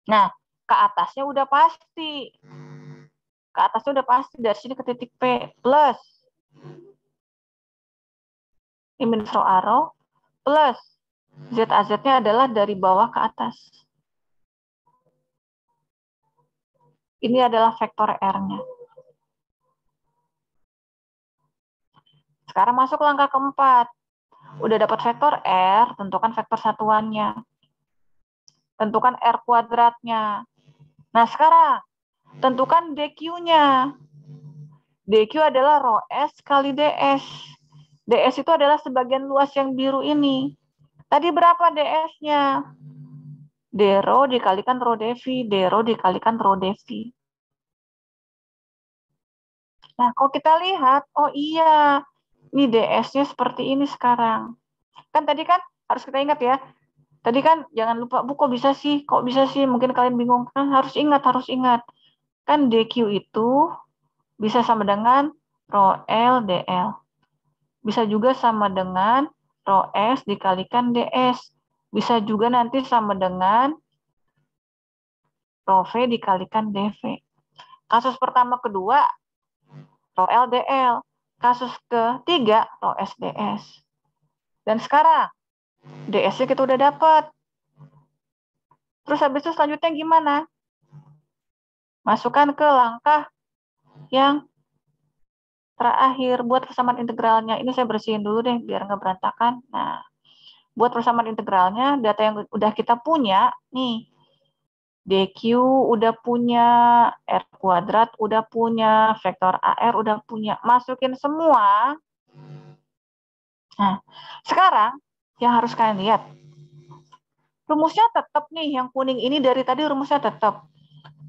Nah, ke atasnya udah pasti. Ke atasnya udah pasti, dari sini ke titik P, plus. Ini minus rho A rho, plus. ZAZ-nya adalah dari bawah ke atas. Ini adalah vektor R-nya. Sekarang masuk langkah keempat. Udah dapat vektor R, tentukan vektor satuannya. Tentukan R kuadratnya. Nah, sekarang tentukan DQ-nya. DQ adalah rho S kali DS. DS itu adalah sebagian luas yang biru ini. Tadi berapa DS-nya? D rho dikalikan rho dV. D rho dikalikan rho dV. Nah, kalau kita lihat, oh iya, ini DS-nya seperti ini sekarang. Kan tadi kan harus kita ingat ya. Tadi kan jangan lupa, Bu, kok bisa sih? Kok bisa sih? Mungkin kalian bingung. Kan harus ingat. Kan DQ itu bisa sama dengan rho L dL. Bisa juga sama dengan rho S dikalikan DS. Bisa juga nanti sama dengan rho V dikalikan dV. Kasus pertama kedua, rho L dL. Kasus ketiga, rho S DS. Dan sekarang, DS-nya kita udah dapat. Terus habis itu selanjutnya gimana? Masukkan ke langkah yang terakhir, buat persamaan integralnya. Ini saya bersihin dulu deh, biar nggak berantakan. Nah, buat persamaan integralnya, data yang udah kita punya, nih, DQ udah punya, R kuadrat udah punya, vektor AR udah punya. Masukin semua. Nah, sekarang yang harus kalian lihat, rumusnya tetap nih, yang kuning ini dari tadi rumusnya tetap.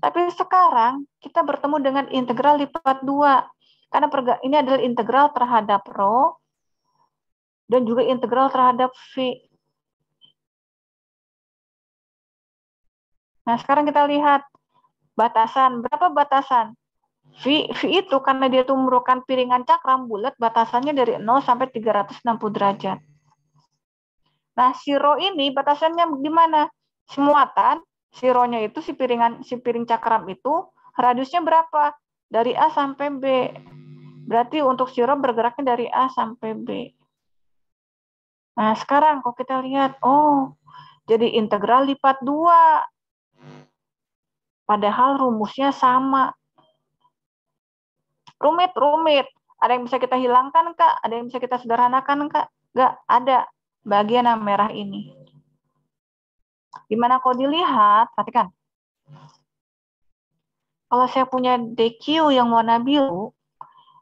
Tapi sekarang kita bertemu dengan integral lipat 2. Karena ini adalah integral terhadap rho dan juga integral terhadap V. Nah, sekarang kita lihat batasan. Berapa batasan? V itu karena dia itu merupakan piringan cakram bulat, batasannya dari 0 sampai 360 derajat. Nah, si rho ini batasannya di mana? Si muatan, si rho-nya itu, si piring cakram itu, radiusnya berapa? Dari A sampai B. Berarti untuk si rho bergeraknya dari A sampai B. Nah, sekarang kalau kita lihat, oh, jadi integral lipat 2. Padahal rumusnya sama. Rumit. Ada yang bisa kita hilangkan, Kak? Ada yang bisa kita sederhanakan, Kak? Nggak ada bagian yang merah ini. Dimana kalau dilihat, perhatikan. Kalau saya punya DQ yang warna biru,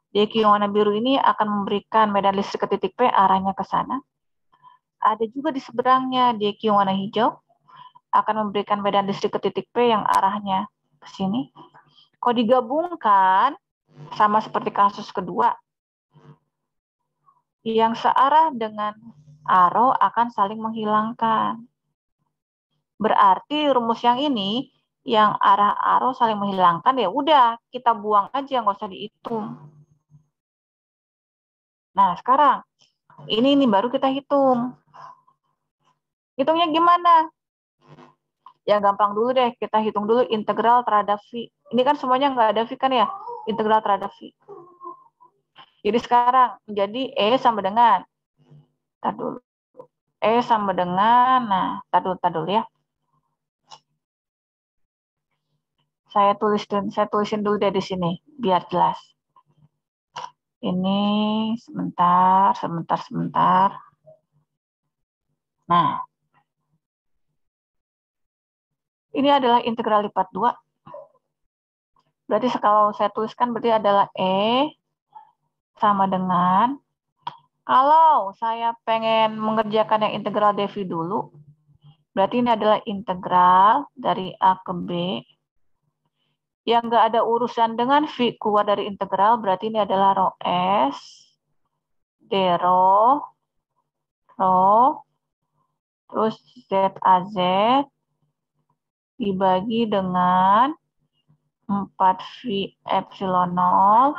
DQ yang warna biru ini akan memberikan medan listrik ke titik P, arahnya ke sana. Ada juga di seberangnya DQ yang warna hijau, akan memberikan medan listrik ke titik P yang arahnya ke sini. Kalau digabungkan, sama seperti kasus kedua, yang searah dengan arrow akan saling menghilangkan. Berarti rumus yang ini, yang arah arrow saling menghilangkan, ya udah kita buang aja, nggak usah dihitung. Nah, sekarang ini baru kita hitung. Hitungnya gimana? Ya gampang dulu deh, kita hitung dulu integral terhadap V. Ini kan semuanya nggak ada V kan ya? Integral terhadap V. Jadi sekarang menjadi E sama dengan, tar dulu. E sama dengan, nah, tar dulu ya. Saya tulisin dulu deh di sini, biar jelas. Ini sebentar. Nah, Ini adalah integral lipat 2. Berarti kalau saya tuliskan berarti adalah E sama dengan, kalau saya pengen mengerjakan yang integral dv dulu, berarti ini adalah integral dari A ke B. Yang nggak ada urusan dengan V keluar dari integral, berarti ini adalah rho S, D rho, terus ZAZ dibagi dengan 4V epsilon 0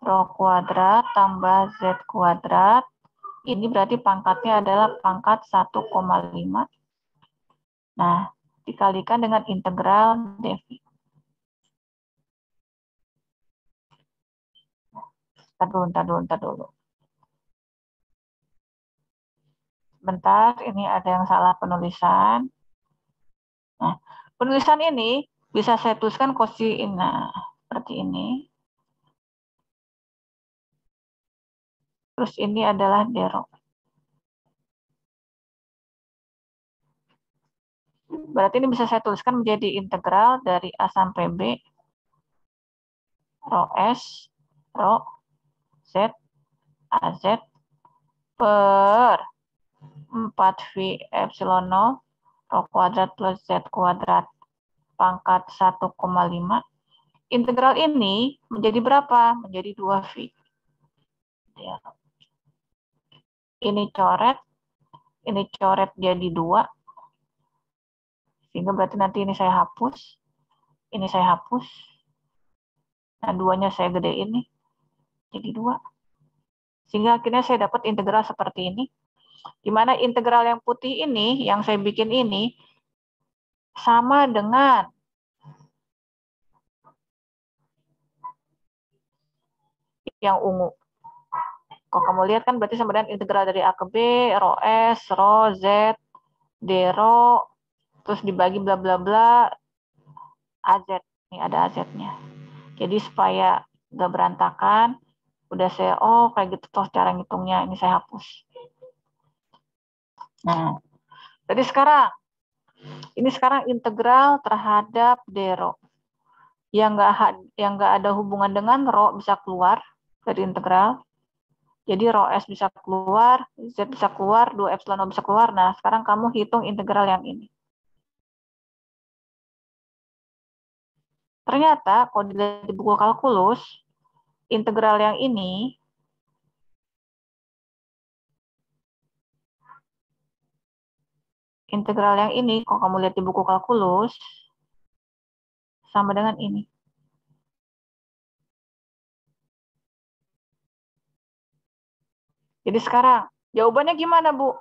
rho kuadrat tambah Z kuadrat. Ini berarti pangkatnya adalah pangkat 1,5. Nah, dikalikan dengan integral dv. Ntar dulu. Bentar, ini ada yang salah penulisan. Nah, penulisan ini bisa saya tuliskan kosin, nah, seperti ini. Terus ini adalah dero. Berarti ini bisa saya tuliskan menjadi integral dari A sampai B, rho S, rho Z, AZ, per 4V epsilon 0, rho kuadrat plus Z kuadrat, pangkat 1,5. Integral ini menjadi berapa? Menjadi 2V. Ini coret jadi 2. Sehingga berarti nanti ini saya hapus. Ini saya hapus. Nah, 2-nya saya gedein nih. Jadi 2. Sehingga akhirnya saya dapat integral seperti ini. Di mana integral yang putih ini, yang saya bikin ini, sama dengan yang ungu. Kalau kamu lihat kan berarti sama dengan integral dari A ke B, rho S, rho Z, D rho, terus dibagi bla bla bla, AZ. Ini ada AZ-nya. Jadi supaya nggak berantakan, udah saya, oh kayak gitu toh cara ngitungnya, ini saya hapus. Nah, jadi sekarang integral terhadap D rho. Yang nggak ada hubungan dengan rho bisa keluar dari integral. Jadi rho S bisa keluar, Z bisa keluar, 2 epsilon 0 bisa keluar. Nah, sekarang kamu hitung integral yang ini. Ternyata kalau dilihat di buku kalkulus, integral yang ini kalau kamu lihat di buku kalkulus sama dengan ini. Jadi sekarang jawabannya gimana, Bu?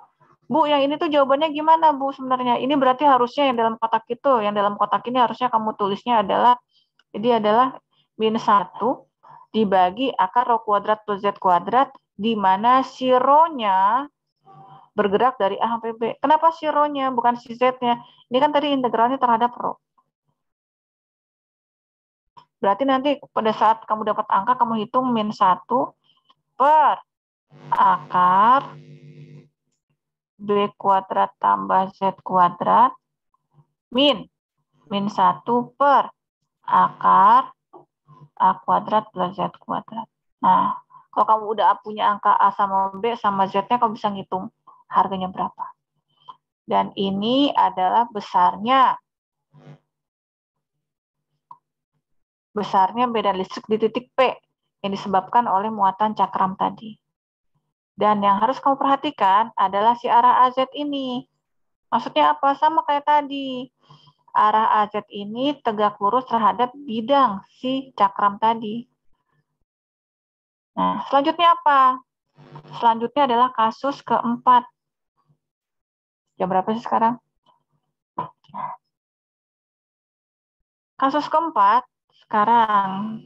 Bu, yang ini tuh jawabannya gimana, Bu, sebenarnya? Ini berarti harusnya yang dalam kotak itu, yang dalam kotak ini harusnya kamu tulisnya adalah, jadi adalah min 1 dibagi akar rho kuadrat plus Z kuadrat, di mana si rho-nya bergerak dari A sampai B. Kenapa si rho-nya, bukan si Z-nya? Ini kan tadi integralnya terhadap rho. Berarti nanti pada saat kamu dapat angka, kamu hitung min 1 per akar B kuadrat tambah Z kuadrat min 1 per akar A kuadrat plus Z kuadrat. Nah, kalau kamu udah punya angka A sama B sama Z-nya, kamu bisa ngitung harganya berapa. Dan ini adalah besarnya medan listrik di titik P yang disebabkan oleh muatan cakram tadi. Dan yang harus kamu perhatikan adalah si arah AZ ini. Maksudnya apa? Sama kayak tadi. Arah AZ ini tegak lurus terhadap bidang si cakram tadi. Nah, selanjutnya apa? Selanjutnya adalah kasus keempat. Jam berapa sih sekarang? Kasus keempat sekarang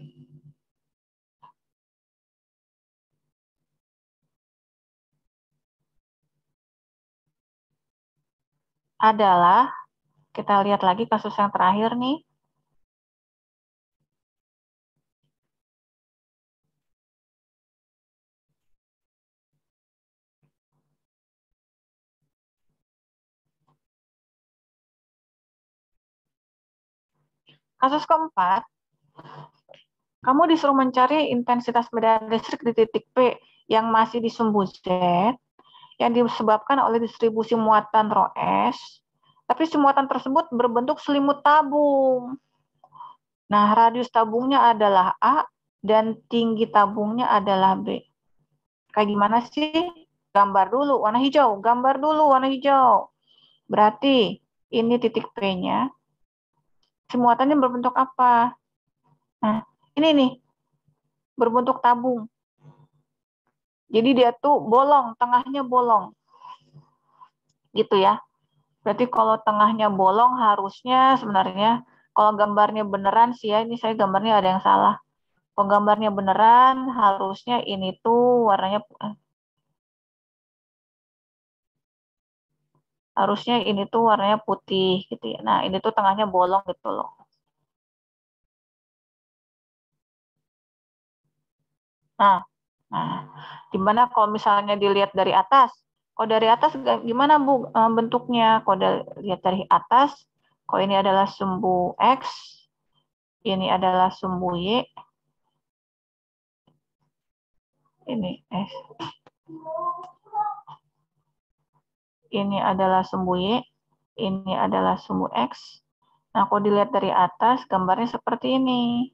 adalah, kita lihat lagi kasus yang terakhir nih. kasus keempat, kamu disuruh mencari intensitas medan listrik di titik P yang masih di sumbu Z, yang disebabkan oleh distribusi muatan rho S, tapi si muatan tersebut berbentuk selimut tabung. Nah, radius tabungnya adalah A, dan tinggi tabungnya adalah B. Kayak gimana sih? Gambar dulu, warna hijau. Gambar dulu, warna hijau. Berarti ini titik P-nya. Si muatannya berbentuk apa? Nah, ini nih, berbentuk tabung. Jadi dia tuh bolong, tengahnya bolong. Gitu ya. Berarti kalau tengahnya bolong harusnya sebenarnya, kalau gambarnya beneran sih ya, ini saya gambarnya ada yang salah. Kalau gambarnya beneran, harusnya ini tuh warnanya, harusnya ini tuh warnanya putih gitu ya. Nah, ini tuh tengahnya bolong gitu loh. Nah, gimana kalau misalnya dilihat dari atas? Kalau dari atas gimana Bu bentuknya? Kalau dilihat dari atas, kalau ini adalah sumbu X, ini adalah sumbu Y, ini S. Ini adalah sumbu Y, ini adalah sumbu X. Nah, kalau dilihat dari atas, gambarnya seperti ini.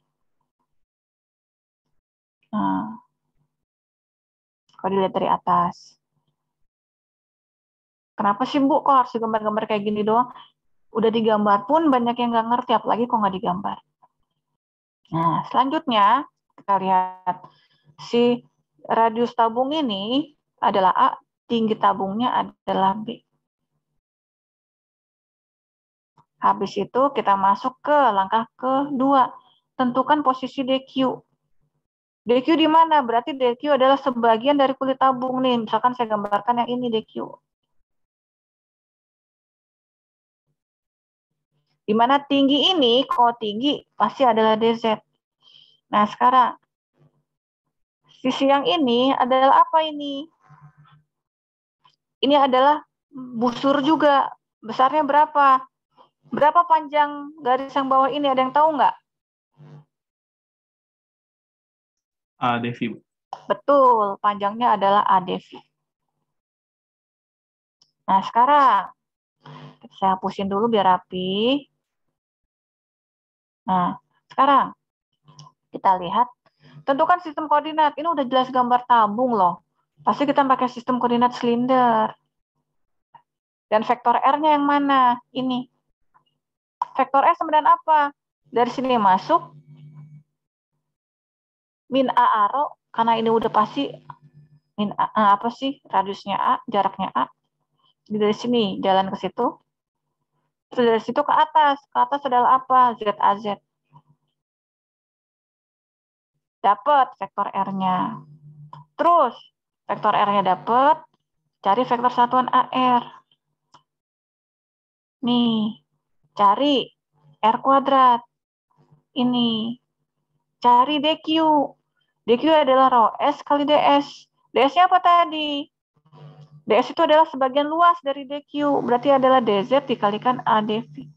Nah, kalau dilihat dari atas. Kenapa sih Bu, kok harus digambar-gambar kayak gini doang? Udah digambar pun banyak yang nggak ngerti, apalagi kok nggak digambar. Nah, selanjutnya kita lihat si radius tabung ini adalah A, tinggi tabungnya adalah B. Habis itu kita masuk ke langkah kedua, tentukan posisi DQ. DQ di mana? Berarti DQ adalah sebagian dari kulit tabung nih. Misalkan saya gambarkan yang ini DQ. Di mana tinggi ini, kalau tinggi pasti adalah DZ. Nah, sekarang sisi yang ini adalah apa ini? Ini adalah busur juga. Besarnya berapa? Berapa panjang garis yang bawah ini? Ada yang tahu nggak? Devi. Betul, panjangnya adalah ADV. Nah, sekarang saya hapusin dulu biar rapi. Nah, sekarang kita lihat. Tentukan sistem koordinat. Ini udah jelas gambar tabung loh. Pasti kita pakai sistem koordinat silinder. Dan vektor R-nya yang mana? Ini. Vektor S sama dengan apa? Dari sini masuk. Min A arrow. Karena ini udah pasti. Min A, apa sih? Radiusnya A, jaraknya A. Jadi dari sini jalan ke situ. Terus dari situ ke atas. Ke atas adalah apa? ZAZ. Dapat vektor R-nya. Terus, vektor R-nya dapat, cari vektor satuan AR. Nih, cari R kuadrat. Ini. Cari DQ. DQ adalah rho S kali DS. DS-nya apa tadi? DS itu adalah sebagian luas dari DQ. Berarti adalah DZ dikalikan ADV.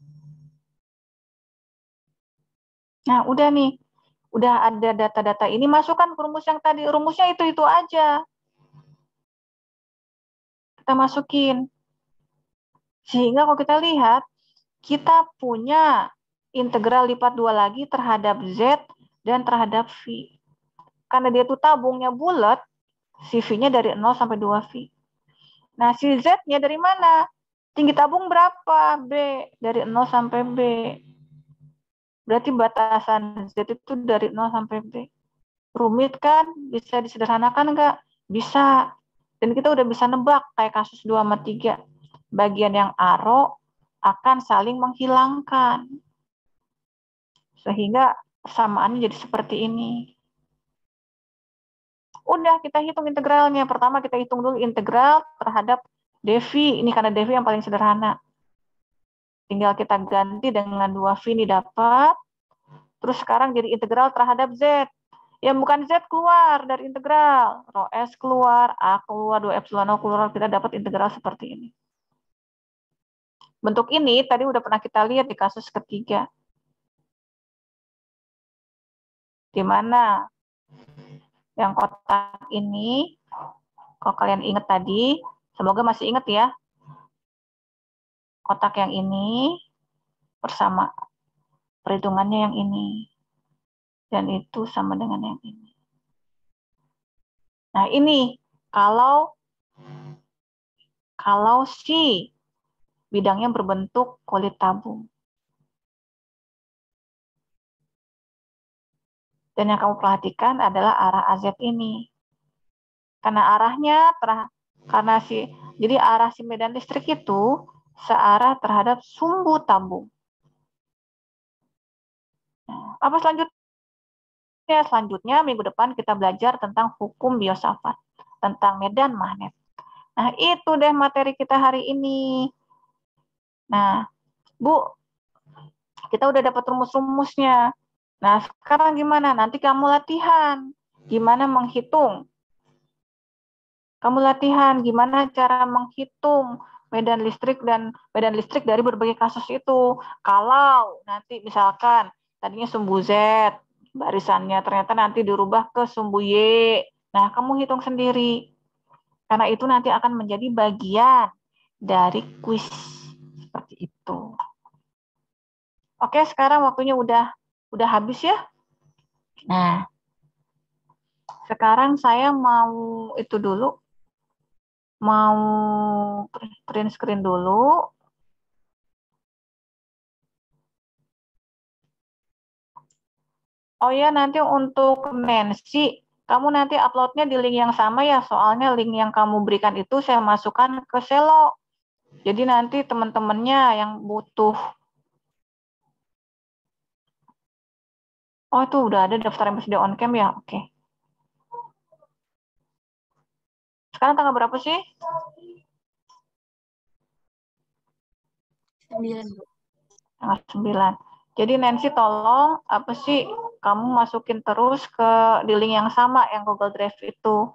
Nah, udah nih. Udah ada data-data ini, masukkan ke rumus yang tadi. Rumusnya itu-itu aja. Kita masukin. Sehingga kalau kita lihat, kita punya integral lipat 2 lagi terhadap Z dan terhadap V. Karena dia tuh tabungnya bulat, si V-nya dari 0 sampai 2V. Nah, si Z-nya dari mana? Tinggi tabung berapa? B. Dari 0 sampai B. Berarti batasan Z itu dari 0 sampai B. Rumit kan? Bisa disederhanakan nggak? Bisa. Dan kita udah bisa nebak kayak kasus 2 sama 3. Bagian yang arrow akan saling menghilangkan. Sehingga persamaannya jadi seperti ini. Udah, kita hitung integralnya. Pertama kita hitung dulu integral terhadap dV. Ini karena dV yang paling sederhana. Tinggal kita ganti dengan 2V ini dapat. Terus sekarang jadi integral terhadap Z. Ya bukan Z keluar dari integral. Rho S keluar, A keluar, 2 epsilon O keluar. Kita dapat integral seperti ini. Bentuk ini tadi udah pernah kita lihat di kasus ketiga. Di mana yang kotak ini, kalau kalian ingat tadi, semoga masih ingat ya, kotak yang ini bersama perhitungannya yang ini. Dan itu sama dengan yang ini. Nah ini, kalau si bidangnya berbentuk kulit tabung. Dan yang kamu perhatikan adalah arah AZ ini. Karena jadi arah si medan listrik itu searah terhadap sumbu tabung. Nah, apa selanjutnya? Selanjutnya minggu depan kita belajar tentang hukum Biosafat, tentang medan magnet. Nah, itu deh materi kita hari ini. Nah, Bu, kita udah dapat rumus-rumusnya. Nah, sekarang gimana? Nanti kamu latihan. Gimana menghitung? Kamu latihan gimana cara menghitung medan listrik dari berbagai kasus itu. Kalau nanti misalkan tadinya sumbu Z, barisannya ternyata nanti dirubah ke sumbu Y. Nah, kamu hitung sendiri. Karena itu nanti akan menjadi bagian dari kuis. Seperti itu. Oke, sekarang waktunya udah habis ya. Nah, sekarang saya mau itu dulu. Mau print screen dulu. Oh ya, nanti untuk Nancy, kamu nanti uploadnya di link yang sama ya, soalnya link yang kamu berikan itu saya masukkan ke Selo. Jadi nanti teman-temannya yang butuh. Oh, itu udah ada daftar yang bersedia on cam ya? Oke. Sekarang tanggal berapa sih? 9, Bu. Tanggal 9. Jadi Nancy tolong kamu masukin terus di link yang sama yang Google Drive itu.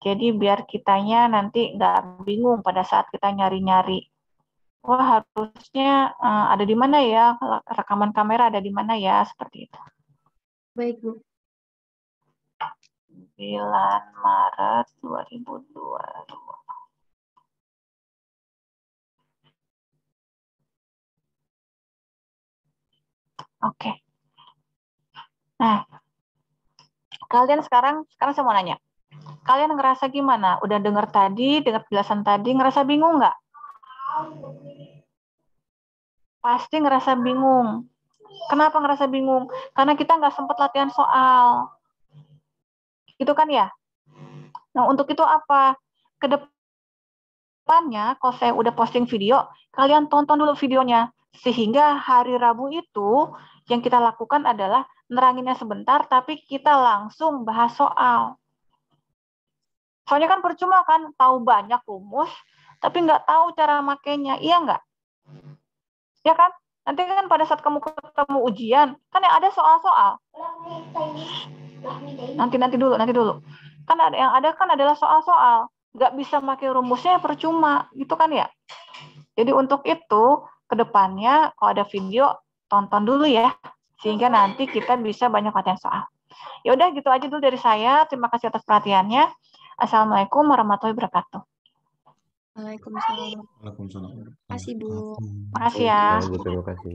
Jadi biar kitanya nanti nggak bingung pada saat kita nyari-nyari. Wah, harusnya ada di mana ya? Rekaman kamera ada di mana ya? Seperti itu. Baik, Bu. 9 Maret 2022. Oke. Nah, kalian sekarang saya mau nanya. Kalian ngerasa gimana? Udah dengar penjelasan tadi, ngerasa bingung nggak? Pasti ngerasa bingung. Kenapa ngerasa bingung? Karena kita nggak sempat latihan soal. Gitu kan ya? Nah, untuk itu apa? Kedepannya, kalau saya udah posting video, kalian tonton dulu videonya. Sehingga hari Rabu itu, yang kita lakukan adalah neranginnya sebentar, tapi kita langsung bahas soal. Soalnya kan percuma kan, tahu banyak rumus, tapi nggak tahu cara makainya. Iya nggak? Ya kan? Nanti kan pada saat kamu ketemu ujian, kan yang ada soal-soal. Nanti dulu. Kan yang ada kan adalah soal-soal. Nggak bisa pakai rumusnya percuma, gitu kan ya? Jadi untuk itu, ke depannya kalau ada video, tonton dulu ya. Sehingga nanti kita bisa banyak latihan soal. Ya udah gitu aja dulu dari saya. Terima kasih atas perhatiannya. Assalamualaikum warahmatullahi wabarakatuh. Waalaikumsalam. Waalaikumsalam. Terima kasih, Bu. Makasih ya. Terima kasih.